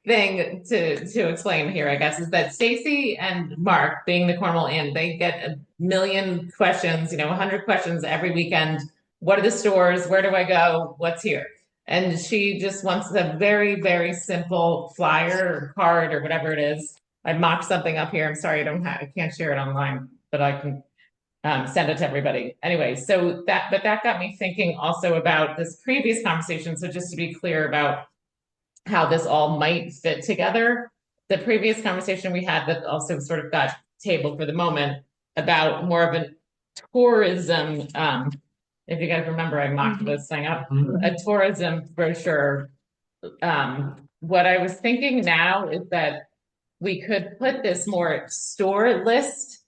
thing to explain here, I guess, is that Stacy and Mark, being the Cornwall Inn, they get a million questions, 100 questions every weekend what are the stores? Where do I go? What's here? And she just wants a very, very simple flyer or card or whatever it is. I mocked something up here. I'm sorry, I can't share it online, but I can send it to everybody. Anyway, but that got me thinking also about this previous conversation. So just to be clear about how this all might fit together, the previous conversation we had that also sort of got tabled for the moment about more of a tourism, if you guys remember, I mocked this thing up, a tourism brochure. What I was thinking now is that we could put this more store list,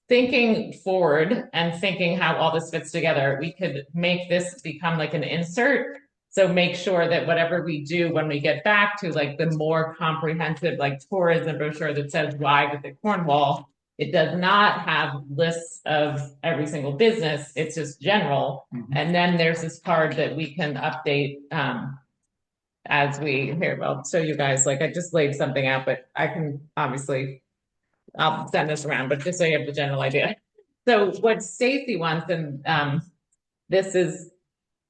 thinking forward and thinking how all this fits together. We could make this become like an insert. So make sure that whatever we do when we get back to like the more comprehensive like tourism brochure that says why visit Cornwall, it does not have lists of every single business. It's just general. And then there's this card that we can update as we here. I'll show you guys, like I just laid something out, but I can obviously, I'll send this around, but just so you have the general idea. So what Stacy wants, and this is,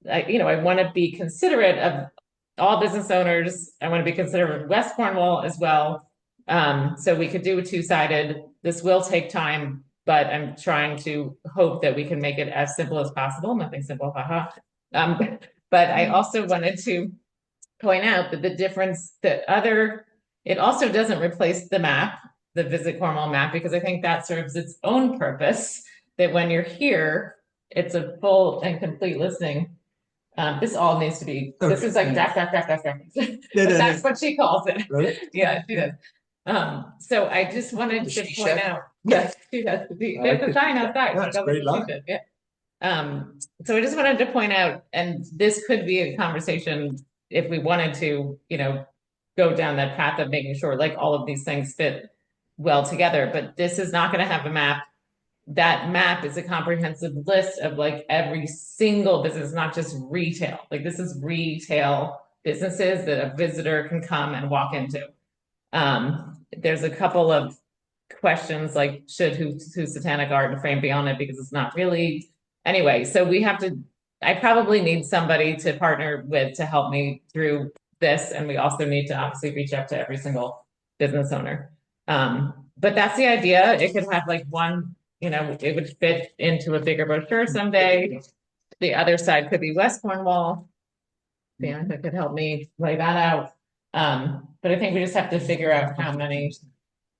I want to be considerate of all business owners. I want to be considerate of West Cornwall as well. So we could do a two-sided. This will take time, but I'm trying to hope that we can make it as simple as possible. Nothing simple, haha. But I also wanted to point out that the difference it also doesn't replace the map, the Visit Cornwall map, because I think that serves its own purpose, that when you're here, it's a full and complete listing. This all needs to be, this is like draft. That's what she calls it. Really? Yeah, she does. So I just wanted to point out, yes, she does. There's a sign outside. That's a great line. Yeah. So I just wanted to point out, and this could be a conversation if we wanted to, go down that path of making sure like all of these things fit well together, but this is not going to have a map. That map is a comprehensive list of like every single business, not just retail. Like this is retail businesses that a visitor can come and walk into. There's a couple of questions like should who's Satanic Art and Frame be on it, because it's not really. Anyway, so I probably need somebody to partner with to help me through this, and we also need to obviously reach out to every single business owner. But that's the idea. It could have like one, it would fit into a bigger brochure someday. The other side could be West Cornwall. Bianca could help me lay that out. But I think we just have to figure out how many.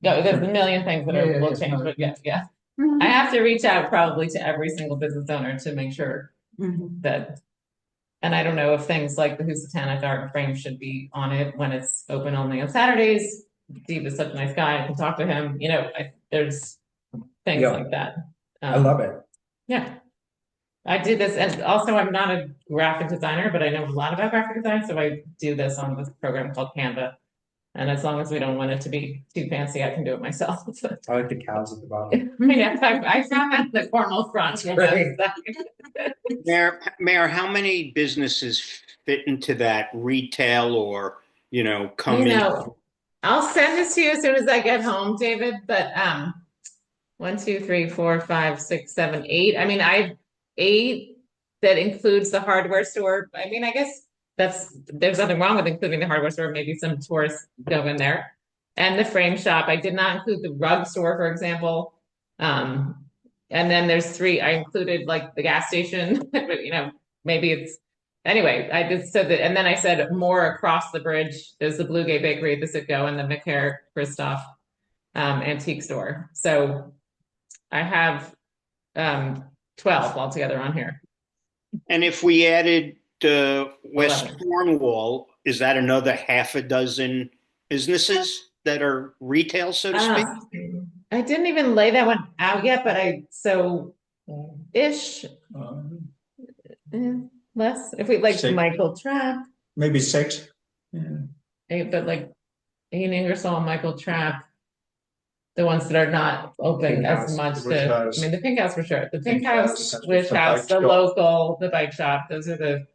No, there's a million things that will change, but yeah. I have to reach out probably to every single business owner to make sure that, and I don't know if things like the Who's Satanic Art and Frame should be on it when it's open only on Saturdays. Steve is such a nice guy. I can talk to him. There's things like that. I love it. Yeah. I did this, and also I'm not a graphic designer, but I know a lot about graphic design, so I do this on this program called Canva. And as long as we don't want it to be too fancy, I can do it myself. I like the cows at the bottom. Yeah, I found that the Cornwall front. Mayor, how many businesses fit into that retail or, come in? I'll send this to you as soon as I get home, David, but 1, 2, 3, 4, 5, 6, 7, 8. I mean, I've 8 that includes the hardware store. I mean, I guess there's nothing wrong with including the hardware store. Maybe some tourists go in there, and the frame shop. I did not include the rug store, for example. And then there's 3. I included like the gas station, but maybe it's anyway. I just said that, and then I said more across the bridge. There's the Blue Gate Bakery, the Sitco, and the McCare Christoph antique store. So I have 12 altogether on here. And if we added West 11. Cornwall, is that another half a dozen businesses that are retail, so to speak? I didn't even lay that one out yet, but ish. Less. If we like 6. Michael Trapp. Maybe 6. Yeah. But like Ian Ingersoll, Michael Trapp, the ones that are not open as much to, I mean, the Pink House for sure. The Pink House, Wish House, the local, the bike shop, those are the.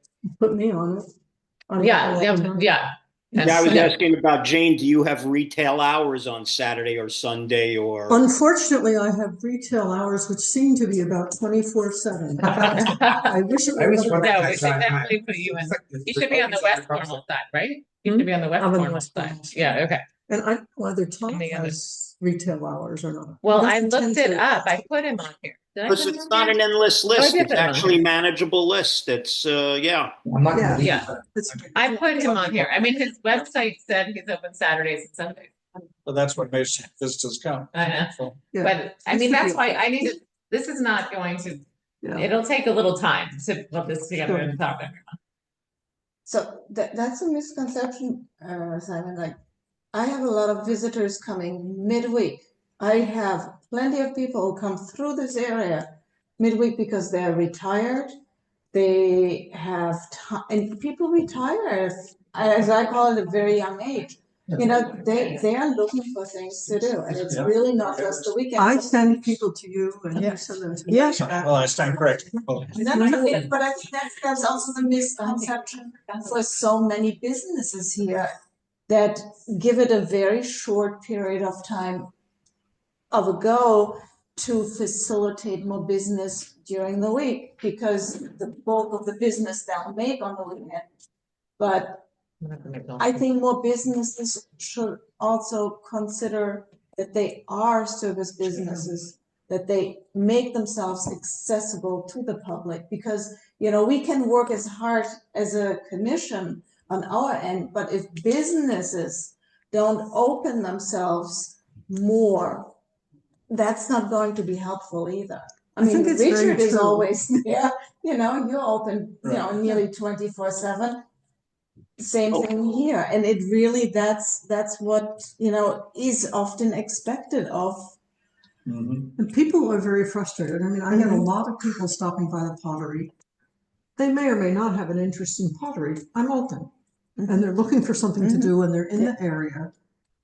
Put me on it. Yeah. Yeah, I was Yeah. asking about Jane, do you have retail hours on Saturday or Sunday or? Unfortunately, I have retail hours which seem to be about 24/7. I wish it I were. was wondering No, that we should side. definitely put you in. You should be on the West Cornwall side, right? You should be on the West I'm on the Cornwall West side. Cornwall side. Yeah, okay. And I don't know whether Tom And the other- has retail hours or not. Well, He I doesn't looked tend it to- up. I put him on here. Did I Because put him it's on not here? an endless Oh, I list. did It's put him on actually here. manageable list. It's, yeah. I'm not Yeah. gonna leave. Yeah. It's- I put him on here. I mean, his website said he's open Saturdays and Sundays. But that's what makes visitors come. I know. So, Yeah. But I This mean, should that's be why okay. I need to, this is not going to, Yeah. it'll take a little time to put this together Sure. and talk to everyone. So that's a misconception, Simon. Like, I have a lot of visitors coming midweek. I have plenty of people who come through this area midweek because they're retired. They have time, and people retire, as I call it, at a very young age. You know, they are looking for things to do, and it's really not just the weekend. I send people to you and you send them to me. Yeah. well, I stand corrected. Well, No, but I think that's also the misconception for so many businesses here that give it a very short period of time of a go to facilitate more business during the week, because the bulk of the business they'll make on the weekend. But I think more businesses should also consider that they are service businesses, that they make themselves accessible to the public, because, you know, we can work as hard as a commission on our end, but if businesses don't open themselves more, that's not going to be helpful either. I mean, think it's very Richard is true. always there, you know, you're open, you know, nearly 24/7. Same thing here, and it really, that's what, you know, is often expected of. And people are very frustrated. I mean, I get a lot of people stopping by the pottery. They may or may not have an interest in pottery. I'm open. And they're looking for something to do and they're in the area.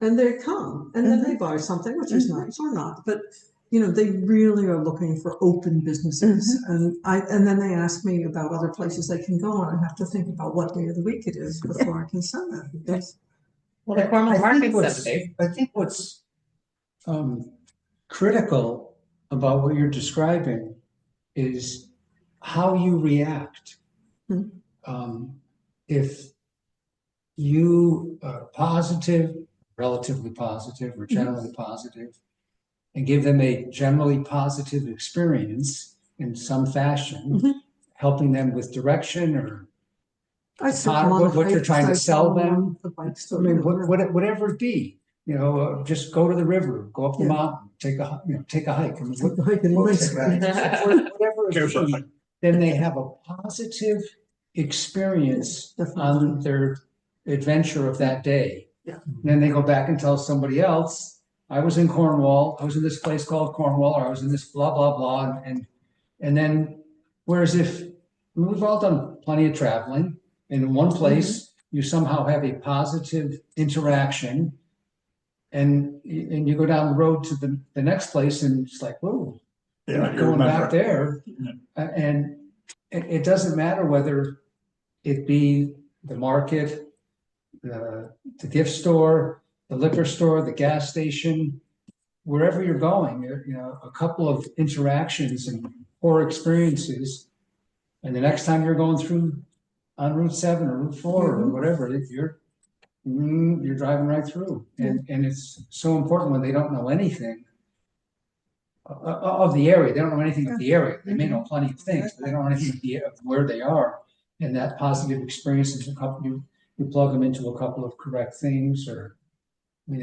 And they come and then they buy something, which is nice or not. But, you know, they really are looking for open businesses. And then they ask me about other places they can go, and I have to think about what day of the week it is before I can send them. Because Well, the Cornwall I think Market what's- Saturday. I think what's critical about what you're describing is how you react. If you are positive, relatively positive, or generally positive, and give them a generally positive experience in some fashion, helping them with direction or I sit them on what you're hikes, trying to I sell follow them. the bikes I to mean, the river. whatever it be, you know, just go to the river, go up the Yeah. mountain, take a hike. I mean, Take the hike in Lincoln. whatever it be, then they have a positive experience Definitely. on their adventure of that day. Yeah. And then they go back and tell somebody else, I was in Cornwall, I was in this place called Cornwall, or I was in this blah, blah, blah. And then, whereas if we've all done plenty of traveling, and in one place, you somehow have a positive interaction, and you go down the road to the next place, and it's like, whoa, Yeah, not you going back remember. there. And it doesn't matter whether it be the market, the gift store, the liquor store, the gas station, wherever you're going, you know, a couple of interactions and or experiences, and the next time you're going through on Route 7 or Route 4 or whatever, you're driving right through. And it's so important when they don't know anything of the area. They don't know anything of the area. They may know plenty of things, but they don't know anything of where they are. And that positive experience is you plug them into a couple of correct things, or I mean,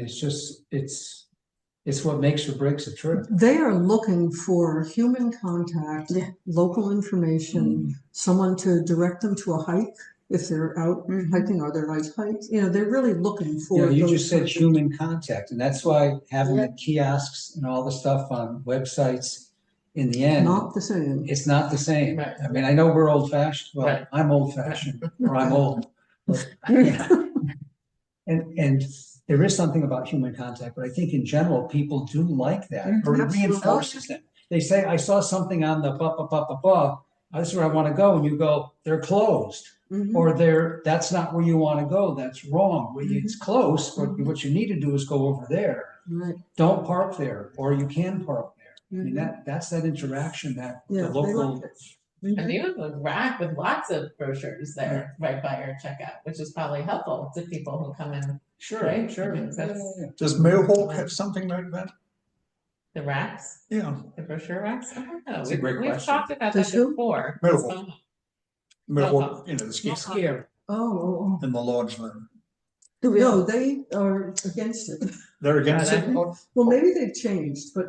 it's what makes or breaks a trip. They are looking for human contact, local information, someone to direct them to a hike if they're out hiking, or their nice hikes. You know, they're really looking for. You those just said kinds of- human contact, and that's why having the kiosks and all the stuff on websites, in the end, Not the same. it's not the same. Right. I mean, I know we're old fashioned. Well, Right. I'm old fashioned, or I'm old. And there is something about human contact, but I think in general, people do like that, or it Absolutely. reinforces them. They say, I saw something on the blah, blah, blah, blah, blah. This is where I want to go. And you go, they're closed. or that's not where you want to go. That's wrong. It's close, but what you need to do is go over there. Right. Don't park there, or you can park there. I mean, that's that interaction that Yeah, the they local. like it. And you have a rack with lots of brochures there right by your checkout, which is probably helpful to people who come in. Sure, Right? sure. I mean, that's- Does Mohawk have something like that? The racks, Yeah, the brochure racks. I don't know. That's a great We've question. talked about Does that who? before. Mohawk. Mohawk, you know, the ski Not Scare. Oh, in the lodge there. no, they are against it. They're against it? Are Well, maybe they've changed, but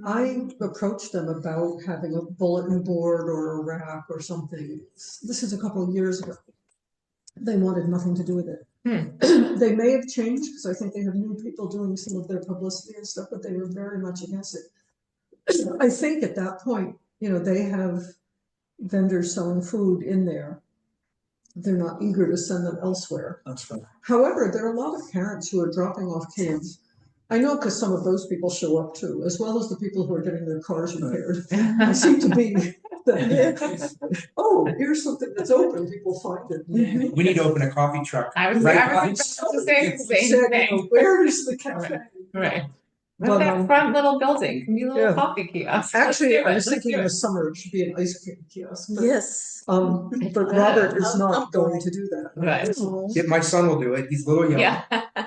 I approached them about having a bulletin board or a rack or something. This is a couple of years ago. They wanted nothing to do with it. They may have changed because I think they have new people doing some of their publicity and stuff, but they were very much against it. I think at that point, they have vendors selling food in there. They're not eager to send them elsewhere. That's fine. However, there are a lot of parents who are dropping off kids. I know because some of those people show up too, as well as the people who are getting their cars repaired. I seem to be here's something that's open, people find it. We need to open a coffee truck. I was Right. about to say the same Said, thing. where is the cafe? Right. But, But that front little building can be a little yeah. coffee kiosk. Actually, I was Let's thinking do in it. the summer it should be an ice cream kiosk. But, Yes. but Robert is not going to do that. Right. Yeah, my son will do it. He's a little young. Yeah,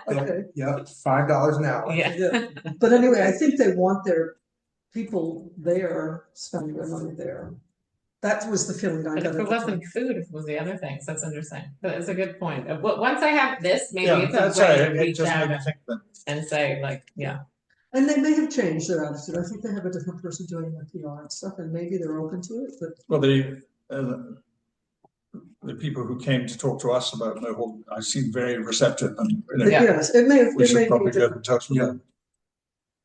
Okay. Yep, $5 an hour. yeah. Yeah. But anyway, I think they want their people there spending their money there. That was the feeling I But got. if it at the wasn't time. food, if it was the other things, that's interesting. But it's a good point. Once I have this, maybe Yeah, it's that's a way right. to It reach just made out me think that. and say like, yeah. And they may have changed their attitude. I think they have a different person doing the PR and stuff, and maybe they're open to it, but. Well, the people who came to talk to us about Mohawk, I seem very receptive, and you know, Yeah. Yes, it may have. we it may should be probably different. get in touch with them.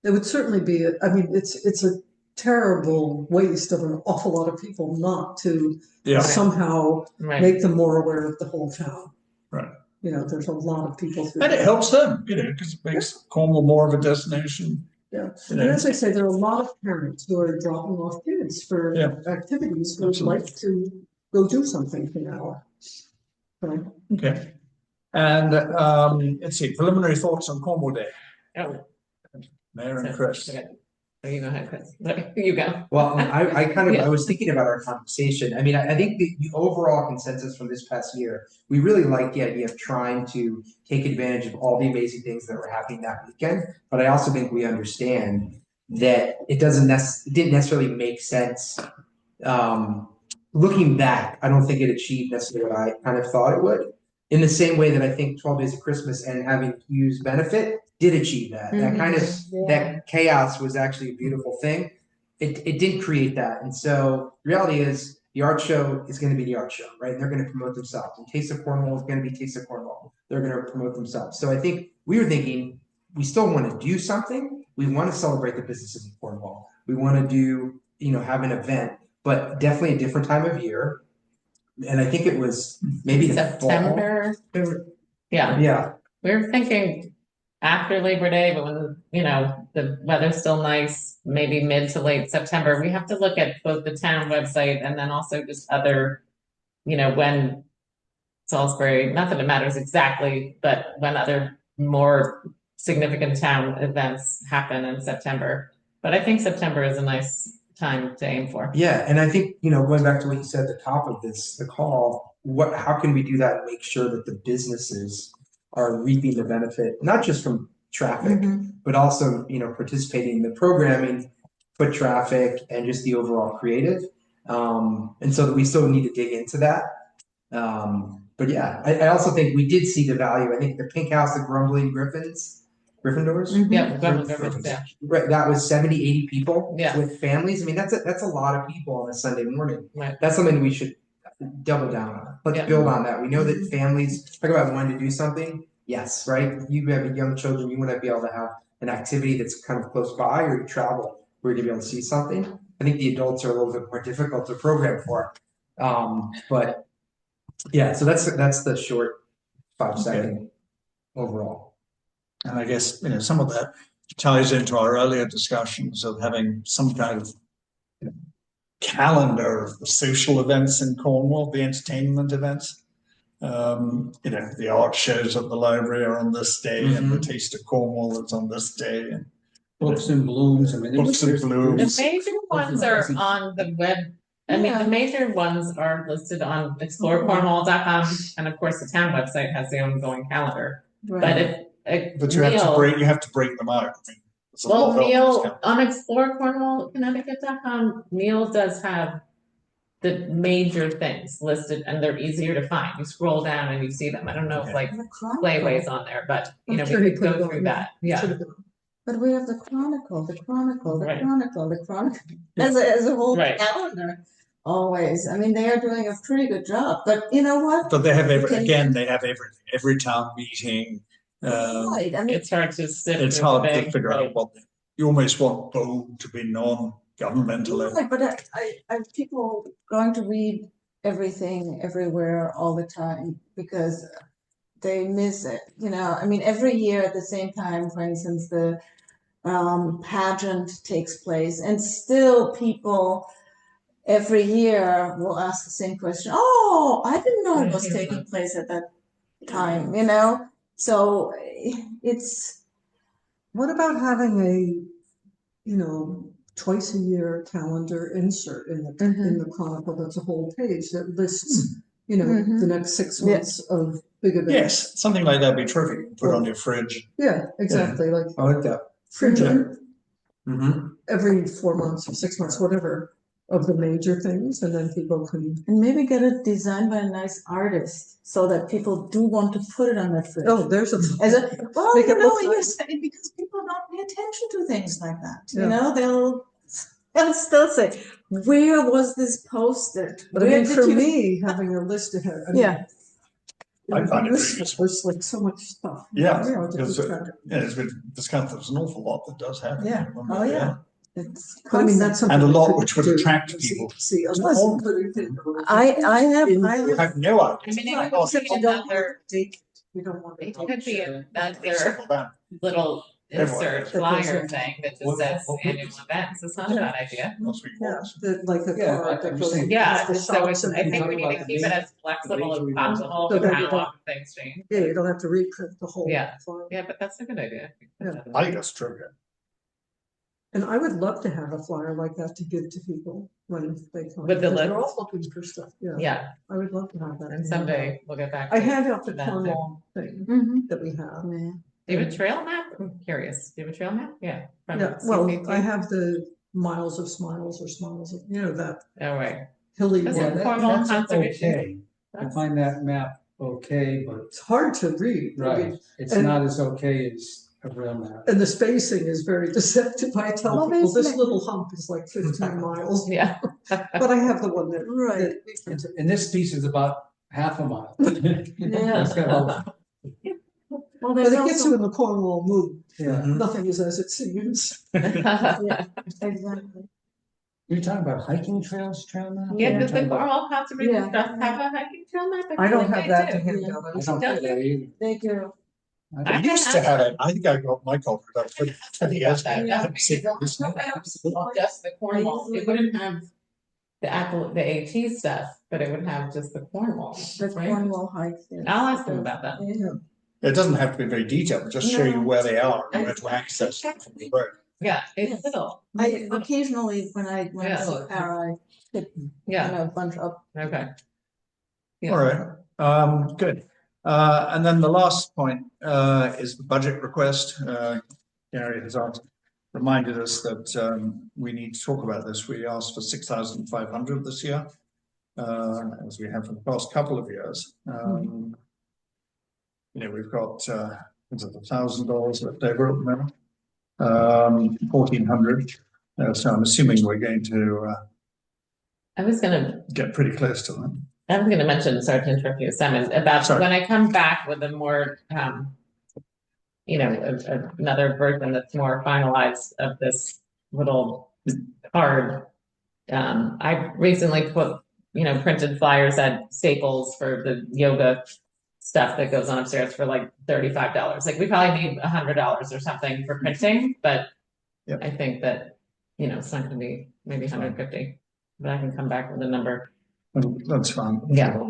It would certainly be, it's a terrible waste of an awful lot of people not to Yeah, somehow Right. make them more aware of the whole town. right. There's a lot of people through And it there. helps them, you know, because it makes Cornwall more of a destination. Yeah, You and know. as I say, there are a lot of parents who are dropping off kids for Yeah. activities who would Absolutely. like to go do something for an hour. Right. Okay. And let's see, preliminary thoughts on Cornwall Day, Oh, Mayor and Chris. okay. Oh, you go ahead, Chris. You go. Well, I Yeah. was thinking about our conversation. I mean, I think the overall consensus from this past year, we really like the idea of trying to take advantage of all the amazing things that were happening that weekend. But I also think we understand that it didn't necessarily make sense. Looking back, I don't think it achieved necessarily what I kind of thought it would. In the same way that I think 12 Days of Christmas and having Hughes benefit did achieve that. That kind of that chaos was actually a beautiful thing. It did create that. And so the reality is the art show is going to be the art show, right? And they're going to promote themselves. And Taste of Cornwall is going to be Taste of Cornwall. They're going to promote themselves. So I think we were thinking we still want to do something. We want to celebrate the businesses in Cornwall. We want to do, have an event, but definitely a different time of year. And I think it was maybe the fall. September. Yeah, Yeah. we were thinking after Labor Day, but when, the weather's still nice, maybe mid to late September. We have to look at both the town website and then also just other, when Salisbury, not that it matters exactly, but when other more significant town events happen in September. But I think September is a nice time to aim for. Yeah, and I think, going back to what you said at the top of the call, how can we do that and make sure that the businesses are reaping the benefit, not just from traffic, but also, participating in the programming, foot traffic, and just the overall creative. And so that we still need to dig into that. But yeah, I also think we did see the value. I think the Pink House, the Grumbling Gryffindors. Yeah, yeah. Right, that was 70, 80 people Yeah. with families. I mean, that's a lot of people on a Sunday morning. Right. That's something we should double down on. Let's Yeah. build on that. We know that families talk about wanting to do something. Yes, right. You have young children, you want to be able to have an activity that's kind of close by, or you travel where you're going to be able to see something. I think the adults are a little bit more difficult to program for. But yeah, so that's the short 5-second overall. And I guess, some of that ties into our earlier discussions of having some kind of calendar of the social events in Cornwall, the entertainment events. The art shows at the library are on this day, and the Taste of Cornwall is on this day, and Books and blooms, I mean. Books and blooms. The major ones are on the web. I mean, the major ones are listed on explorecornwall.com, and of course, the town website has the ongoing calendar. Right. But you have to break them out. I mean, there's a lot of Neil on explorecornwallconnecticut.com, Neil does have the major things listed, and they're easier to find. You scroll down and you see them. I don't know if like Playway's on there, but you know, I'm sure we he could put it go on, through yeah. that. Yeah. Should have been. But we have the Chronicle, the Chronicle, the Right. Chronicle, the Chronicle, as a whole Right. calendar. Always. I mean, they are doing a pretty good job. But you know what? But they have You can- they have everything. Every town meeting. Right. I mean, It's hard to sift It's through hard the to thing, figure right. out what you almost want bold to be non-governmental. right, but I people going to read everything everywhere all the time because they miss it. You know, I mean, every year at the same time, for instance, the pageant takes place, and still people every year will ask the same question. Oh, I didn't know it was taking place at that time, you know? So it's What about having a, twice a year calendar insert in the Chronicle that's a whole page that lists, the next 6 months of big events? Yes, something like that would be terrific. Put on your fridge. Yeah, exactly, like I like that. fridge Mm-hmm. every 4 months or 6 months, whatever, of the major things, and then people can. and maybe get it designed by a nice artist so that people do want to put it on their fridge. Oh, there's a. As a well, Make you it know, look nice. because people don't pay attention to things like that. Yeah. You know, they'll still say, "Where was this posted?" But I Where mean, did for you-" me, having a list ahead. Yeah. I find it very There's useful. like so much stuff. Yeah, It's hard to because keep track of. it's been discussed. There's an awful lot that does happen. Yeah. Oh yeah. It's But I mean, that's something. And a we lot could which would do attract in people. CTC, unless you put it in- I have I have no idea. I mean, it Like, would oh, be another, You don't want it to. could be another settle down. little Everyone. insert flyer thing that just says annual events. It's not a bad idea. Once we Yeah, want. like a Yeah, card that I'm goes. saying- Yeah, the just so shops it's, and I think talk we need about to the keep it major- as flexible as major possible, So with that you how don't- often things change. Yeah, you don't have to reprint the whole. Yeah. flyer. Yeah, but that's a good idea. Yeah. I think that's true. And I would love to have a flyer like that to give to people when they come. With the because they're list? all looking for stuff, yeah. Yeah, I would love to have that. and someday we'll get back. I to hand out the that too. Cornwall thing Mhm. that we have. Yeah. Do you have a trail map? I'm curious. Do you have a trail map? Yeah. from Yeah, well, CCT? I have the miles of smiles or smiles of, that Oh, right. hilly That's one. a Cornwall That's conservation. okay. I find that map okay, but It's hard to read. I mean, right, it's and- not as okay as a real map. And the spacing is very deceptive. I tell Well, people this there's- little hump is like 15 miles, Yeah. but I have the one that. Right. that we printed. And this piece is about half a mile. Yeah. It's got all- Well, But there's it gets also you in the Cornwall mood. Yeah, Nothing is as it seems. exactly. you're talking about hiking trails, trail map? Yeah, Or does the you're talking about- Cornwall Conservation Yeah. Trust have a hiking trail map? I don't feel have like that they to do. hand out. I don't Does know that either. They do. I used to have it. I think I got my copy about 20 years ago. Yeah. I haven't seen it recently. Just the Cornwall. It wouldn't have the AT stuff, but it would have just the Cornwall. The right? Cornwall hikes. yeah. I'll ask them about that. Yeah. It doesn't have to be very detailed, but just show you No. where they are and where to access them from the road. Yeah, it's Yes. little. I occasionally, when I Yeah. see Para, I pick, Yeah, a bunch up. okay. Yeah. All right, good. And then the last point is the budget request. Gary has reminded us that we need to talk about this. We asked for 6,500 this year, as we have for the past couple of years. We've got $1,000 left over at the moment, 1,400. So I'm assuming we're going to I was gonna get pretty close to that. I was gonna mention, sorry to interrupt you, Simon, about Sorry. when I come back with a more, another version that's more finalized of this little card. I recently printed flyers at Staples for the yoga stuff that goes on upstairs for like $35. Like we probably need $100 or something for printing, but Yep. I think that, it's not gonna be maybe 150, but I can come back with a number. That's fine. Yeah.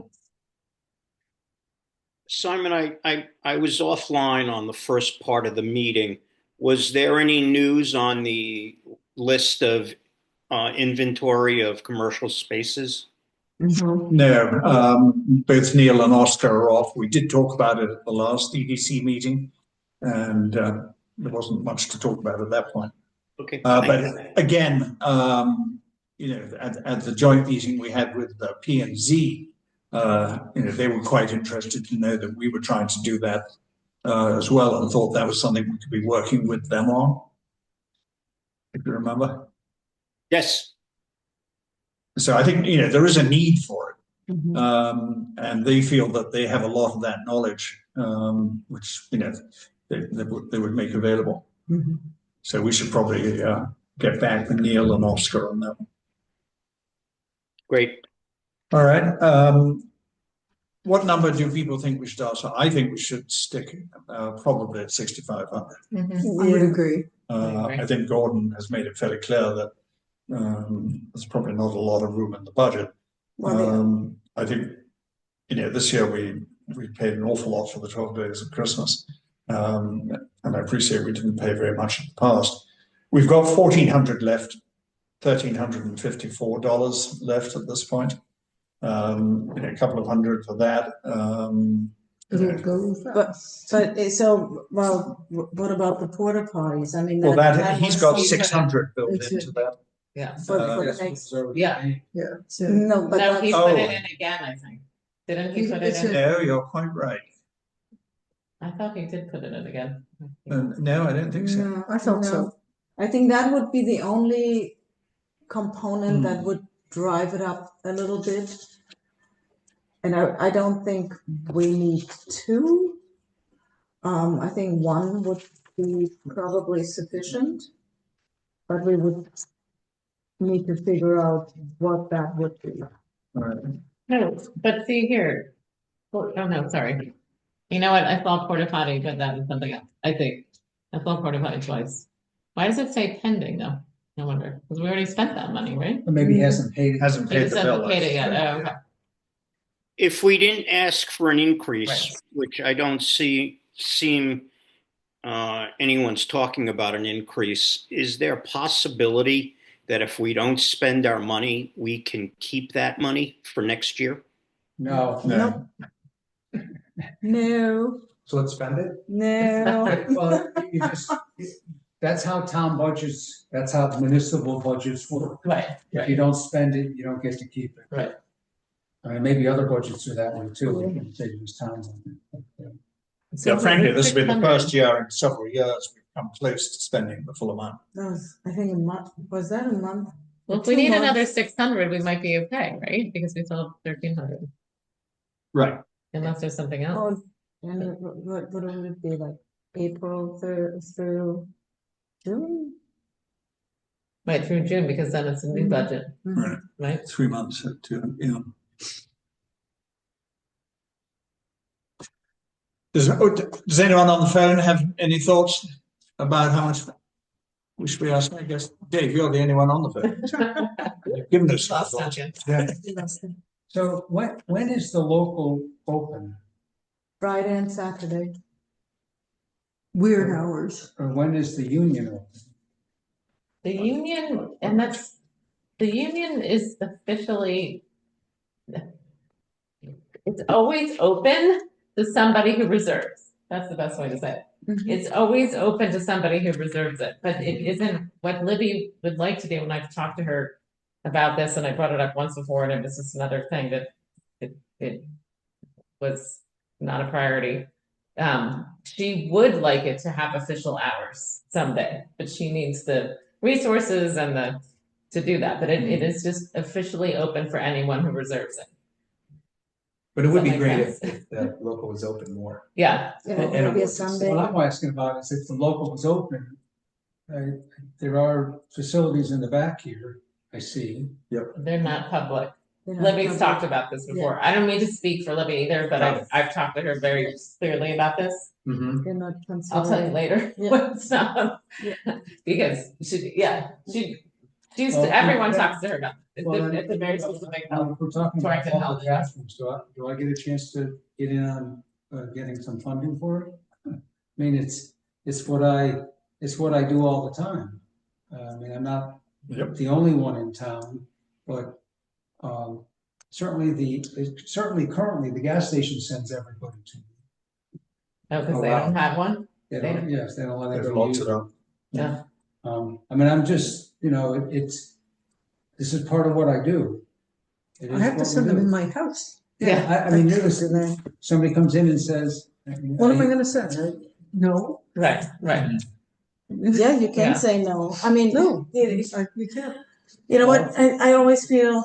Simon, I was offline on the first part of the meeting. Was there any news on the list of inventory of commercial spaces? No, both Neil and Oscar are off. We did talk about it at the last EDC meeting, and there wasn't much to talk about at that point. Okay. But again, at the joint meeting we had with the P&Z, they were quite interested to know that we were trying to do that as well, and thought that was something we could be working with them on. If you remember. Yes. So I think, there is a need for it. Mhm. And they feel that they have a lot of that knowledge, which, they would make available. Mhm. So we should probably get back with Neil and Oscar on that. Great. All right. What number do people think we should ask? I think we should stick probably at 6,500. I would agree. I think Gordon has made it fairly clear that there's probably not a lot of room in the budget. I think, this year we paid an awful lot for the 12 days of Christmas. And I appreciate we didn't pay very much in the past. We've got $1,400 left, $1,354 left at this point. A couple of hundred for that. It'll go fast. What about the porta potties? I mean, Well, that he's was got something- 600 built It's into that. Yeah. For the That's next, what's Yeah. Yeah. So no, but No, he that's, put it in again, I think. Didn't he put it It's in? No, you're quite right. I thought he did put it in again. No, I don't think so. no, I thought so. no. I think that would be the only component that would drive it up a little bit. And I don't think we need two. I think one would be probably sufficient. But we would need to figure out what that would be. All right. No, but see here. Oh, no, sorry. You know what? I saw porta potty, but that was something else. I think I saw porta potty twice. Why does it say pending though? I wonder, because we already spent that money, right? Or maybe he hasn't paid it. Hasn't He paid just the hasn't bill. paid it yet. Oh, okay. If we didn't ask for an increase, Right. which I don't seem anyone's talking about an increase, is there a possibility that if we don't spend our money, we can keep that money for next year? No. No. No, So let's spend it. no. Well, that's how town budgets, that's how the municipal budgets work. Right. If you don't spend it, you don't get to keep it. Right. I mean, maybe other budgets are that way too, we can say use towns. Yeah, frankly, this has been the first year in several years we've come close to spending the full amount. That was, I think, a month. Was that a month? Well, if we 2 need months? another 600, we might be okay, right? Because we still have 1,300, Right. unless there's something else. Oh, and what would it be like? April through June? Right, through June, because then it's a new budget, Right. right? 3 months yeah. Does anyone on the phone have any thoughts about how much we should be asking? I guess, Dave, you're the only one on the phone. You've given us some Last thoughts. sentence. Yeah. So when is the local open? Friday and Saturday. Weird hours. Or when is the union open? The union, the union is officially, it's always open to somebody who reserves. That's the best way to say it. Mhm. It's always open to somebody who reserves it, but it isn't what Libby would like to do, and I've talked to her about this, and I brought it up once before, and it was just another thing that it was not a priority. She would like it to have official hours someday, but she needs the resources and to do that, but it is just officially open for anyone who reserves it. But it would be Does that make great sense? if the local was open more. Yeah, Yeah, And maybe a it- Sunday. What I'm asking about is if the local is open, there are facilities in the back here, I see. they're not public. They're not Libby's public. talked about this before. I don't mean to speak for Libby either, but I've talked to her very clearly about this. Mm-hmm. They're not I'll tell you considered. later Yeah. what's not. Yeah. Because she's, Well, everyone yeah. talks to her about it. Well, It's a very specific help. If we're talking So I about can help. public bathrooms, do I get a chance to get in on getting some funding for it. I mean, it's what I do all the time. I mean, I'm not the only one in town, but certainly currently the gas station sends everybody to me. Oh, because Oh, they wow. don't have one? They don't, yes, they don't let There's anybody lots use of it. them. Yeah. I mean, I'm just, this is part of what I do. It I is have to what we send them do. in my house. Yeah. I mean, notice somebody comes in and says. What am I gonna say? No, Right, right. Yeah, you can Yeah. say no. I mean, no, you you can't. know what, I always feel,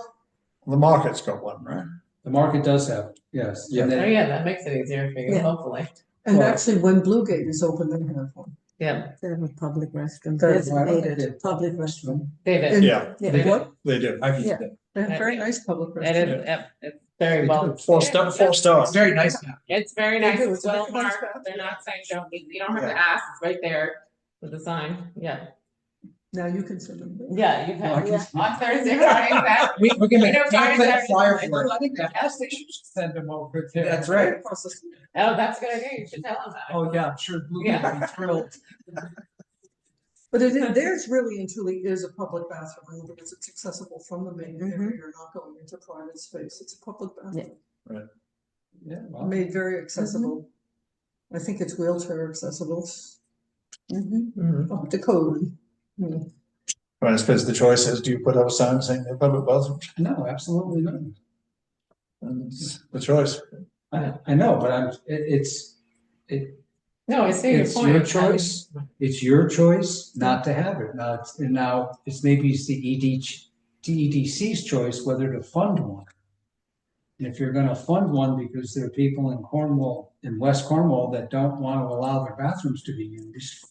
The market's got one, right? The market does have, yes. Yeah. And Oh, then- yeah, that makes it easier for you, Yeah. hopefully. And Well- actually, when Blue Gate is open, they have one. Yeah, they have a public restroom, That's why I don't think designated they- public restroom. they did. And- Yeah, Yeah. What? they do. I've used Yeah. it. They have very nice public It restrooms. is, yep, it's very well. Four stars. It's very nice now. It's very They nice, do, it's it's a well very nice marked, bathroom. they're not saying you don't have to Yeah. ask, it's right there with the sign, yeah. Now you can send them. Yeah, you No, I can, can- on Thursday, Friday, Saturday. We're gonna You know, Friday, pamphlet Saturday, flyer Sunday. for it. I think the gas station should send them over there. That's right. Oh, that's a good idea, you should tell them that. Oh, yeah, I'm sure Blue Gate would be thrilled. But theirs really and truly is a public bathroom because it's accessible from the main area. You're not going into private space. It's a public bathroom. Yeah, well, Made very accessible. I think it's wheelchair accessible. Mhm. Up to code. Hmm. Well, I suppose the choice is, do you put up a sign saying they're public bathrooms? no, absolutely not. And it's the choice. I know, but No, I see your it's point. your choice. It's your choice not to have it. Now it's maybe it's the EDC's choice whether to fund one. And if you're gonna fund one because there are people in Cornwall, in West Cornwall, that don't want to allow their bathrooms to be used,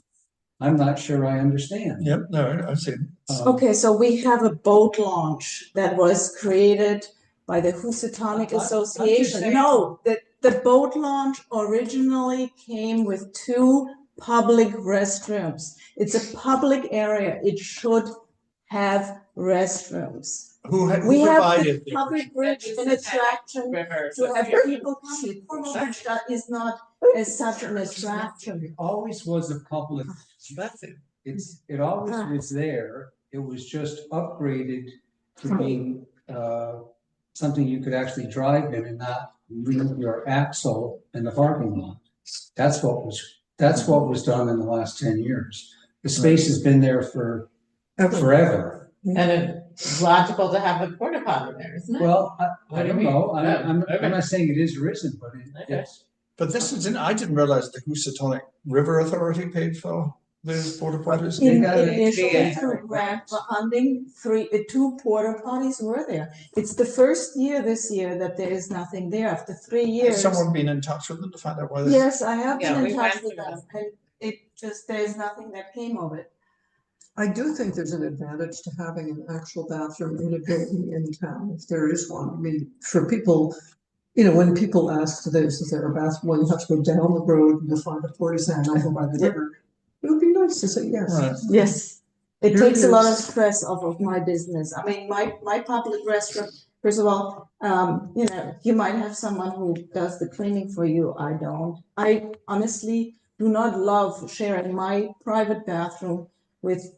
I'm not sure I understand. Yep, no, I see. Okay, so we have a boat launch that was created by the Housatonic I'm just Association. saying- No, the boat launch originally came with 2 public restrooms. It's a public area. It should have restrooms. Who We have provided? the public bridge This an is attraction River. to have people come. The Cornwall Bridge is not as such an attraction. It always was a public, That's it. it always was there. It was just upgraded to being, something you could actually drive in and not leave your axle in the parking lot. That's what was done in the last 10 years. The space has been there for forever. And it's logical to have a porta potty there, isn't it? Well, What I do you don't mean? know. I'm Okay. not saying it is or isn't, but Okay. it's, But this is, I didn't realize the Housatonic River Authority paid for the porta potties. They got it. Initially, Yeah. through grant funding, 2 porta potties were there. It's the first year this year that there is nothing there. After 3 Has years. someone been in touch with them to find out why this? Yes, I have Yeah, been we in touch went with through them, and it just, there's nothing that came of it. I do think there's an advantage to having an actual bathroom in a building in town, if there is one. I mean, for people, when people ask this, is there a bathroom? Well, you have to go down the road and you'll find a partisan over by the river. It would be nice to say yes. Right. Yes. It Here takes it a lot of is. stress off of my business. I mean, my public restroom, first of all, you might have someone who does the cleaning for you. I don't. I honestly do not love sharing my private bathroom with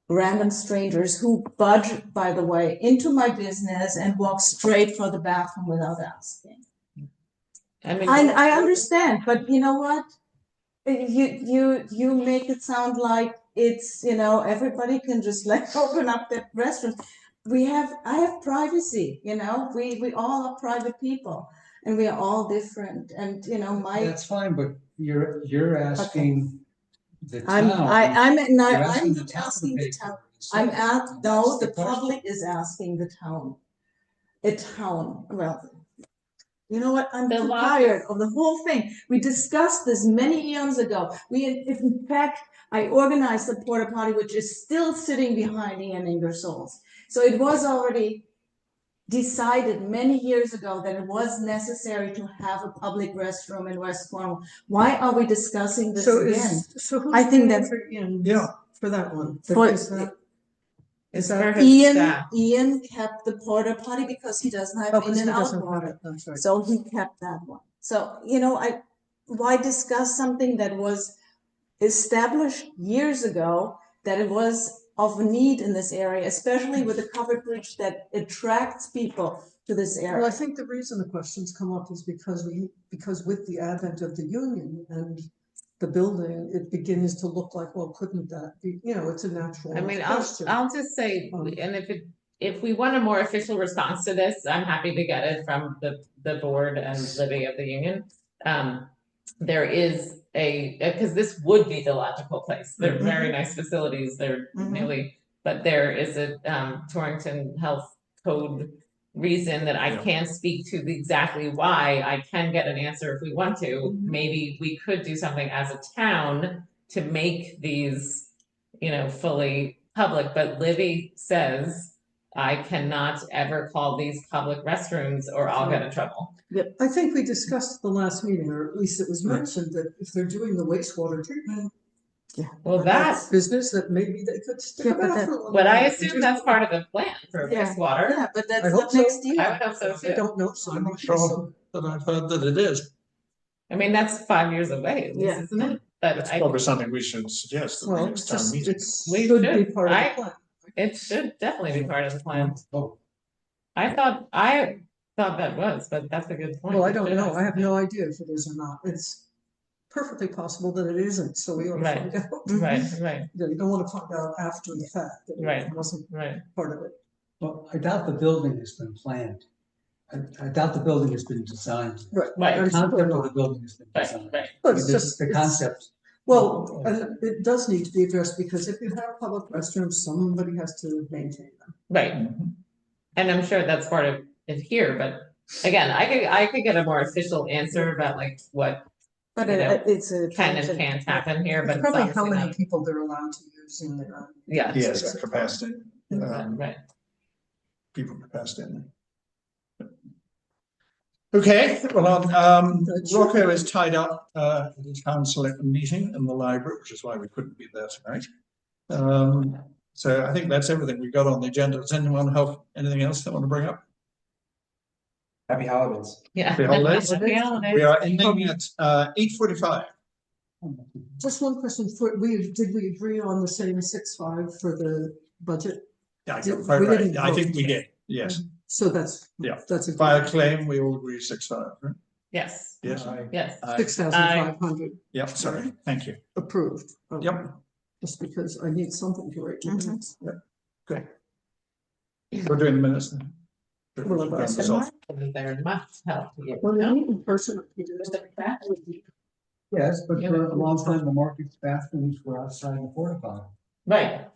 random strangers who budge, by the way, into my business and walk straight for the bathroom without asking. I mean. I understand, but you know what? You make it sound like it's, everybody can just open up their restrooms. I have privacy, we all are private people and we are all different and, that's fine, but you're asking the town. I'm You're not asking the town to asking pay the town. for it. No, That's the question. public is asking the town. A town, well, you know what, I'm The too law- tired of the whole thing. We discussed this many years ago. In fact, I organized the porta potty, which is still sitting behind Ian Ingersoll's. So it was already decided many years ago that it was necessary to have a public restroom in West Cornwall. Why are we discussing this So again? who's I think paying that- for Ian Yeah. for that one? For- It's that- for his staff. Ian kept the porta potty because he doesn't have Oh, in because he and out doesn't have water. it, that's right. So he kept that one. So, why discuss something that was established years ago, that it was of need in this area, especially with a covered bridge that attracts people to this Well, I area. think the reason the questions come up is because with the advent of the union and the building, it begins to look like, well, couldn't that be, it's a natural I mean, question. I'll just say, and if we want a more official response to this, I'm happy to get it from the board and Libby of the union. There is because this would be the logical place. They're very nice facilities. They're newly, but there is a Torrington Health Code reason that I can't speak to exactly why. I can get an answer if we want to. Maybe we could do something as a town to make these, fully public, but Libby says I cannot ever call these public restrooms or I'll get in trouble. I think we discussed at the last meeting, or at least it was mentioned, that if they're doing the wastewater treatment. Well, that's business, that maybe they could stick a bathroom. but I assume that's part of the plan for wastewater. Yeah, but that's I hope the next so. year. I would hope so I too. don't know, so I'm not sure. sure that I've heard that it is. I mean, that's 5 years away, at least, Yeah. isn't it? But It's probably something we should suggest at the Well, next town just, meeting. it We should be should. part of the plan. it should definitely be part of the plan. Oh, I thought that was, but that's a good point. Well, I We don't should know. have I have something. no idea if it is or not. It's perfectly possible that it isn't, so we ought to Right. find out. Right. You don't want to find out after the fact that Right. it wasn't Right. part of it. well, I doubt the building has been planned. I doubt the building has been designed. Right. Right. The concept of the building has been Right. designed. Right. But it's This is just, the it's- concept. well, and it does need to be addressed, because if you have public restrooms, somebody has to maintain them. Right. And I'm sure that's part of it here, but again, I could get a more official answer about like what But You know, it's a. can and can't happen here, but It's it's probably how obviously many not. people they're allowed to use in their. Yeah. Yes, capacity, Right. people capacity. Okay, well, Rocco is tied up at the town select meeting in the library, which is why we couldn't be there tonight. So I think that's everything we got on the agenda. Does anyone have anything else they want to bring up? Happy holidays. Yeah. Happy holidays. Happy holidays. We are ending at 8:45. Just one question, did we agree on the same 6.5 for the budget? Yeah, Did- quite we right. didn't I think vote. we did. Yes. So that's. Yeah. That's a. Fire claim, we all agree 6.5. Right? Yes. Yes. Yes. 6,500 Yep. Sorry. Thank you. approved. Yep. Just because I need something to write to minutes. Good. We're doing the minutes then. Well, I've asked Round this off. Very much help. When they meet in person. Yes, but Yeah. for a long time, the market's bathrooms were outside the porta potty. Right.